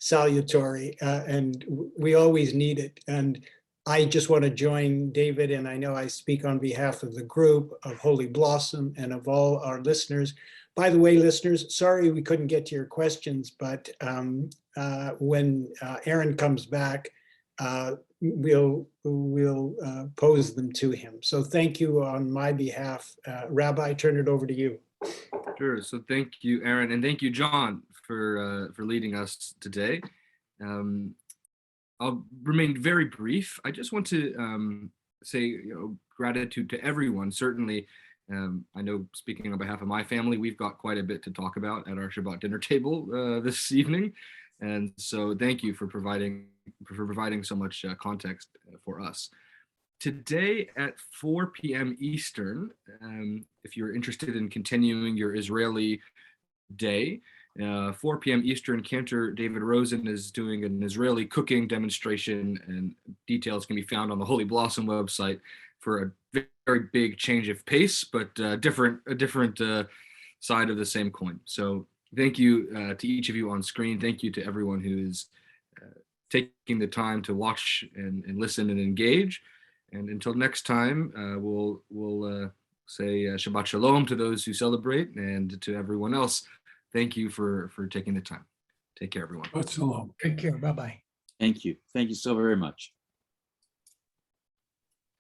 salutary, and we always need it. And I just want to join David, and I know I speak on behalf of the group, of Holy Blossom, and of all our listeners. By the way, listeners, sorry we couldn't get to your questions, but when Aaron comes back, we'll pose them to him. So thank you on my behalf. Rabbi, turn it over to you. Sure. So thank you, Aaron, and thank you, John, for leading us today. I'll remain very brief. I just want to say, gratitude to everyone. Certainly, I know, speaking on behalf of my family, we've got quite a bit to talk about at our Shabbat dinner table this evening, and so thank you for providing so much context for us. Today at 4 p.m. Eastern, if you're interested in continuing your Israeli day, 4 p.m. Eastern, Cantor David Rosen is doing an Israeli cooking demonstration, and details can be found on the Holy Blossom website for a very big change of pace, but a different side of the same coin. So thank you to each of you on screen. Thank you to everyone who is taking the time to watch and listen and engage. And until next time, we'll say Shabbat Shalom to those who celebrate, and to everyone else, thank you for taking the time. Take care, everyone. Shabbat Shalom. Take care. Bye-bye. Thank you. Thank you so very much.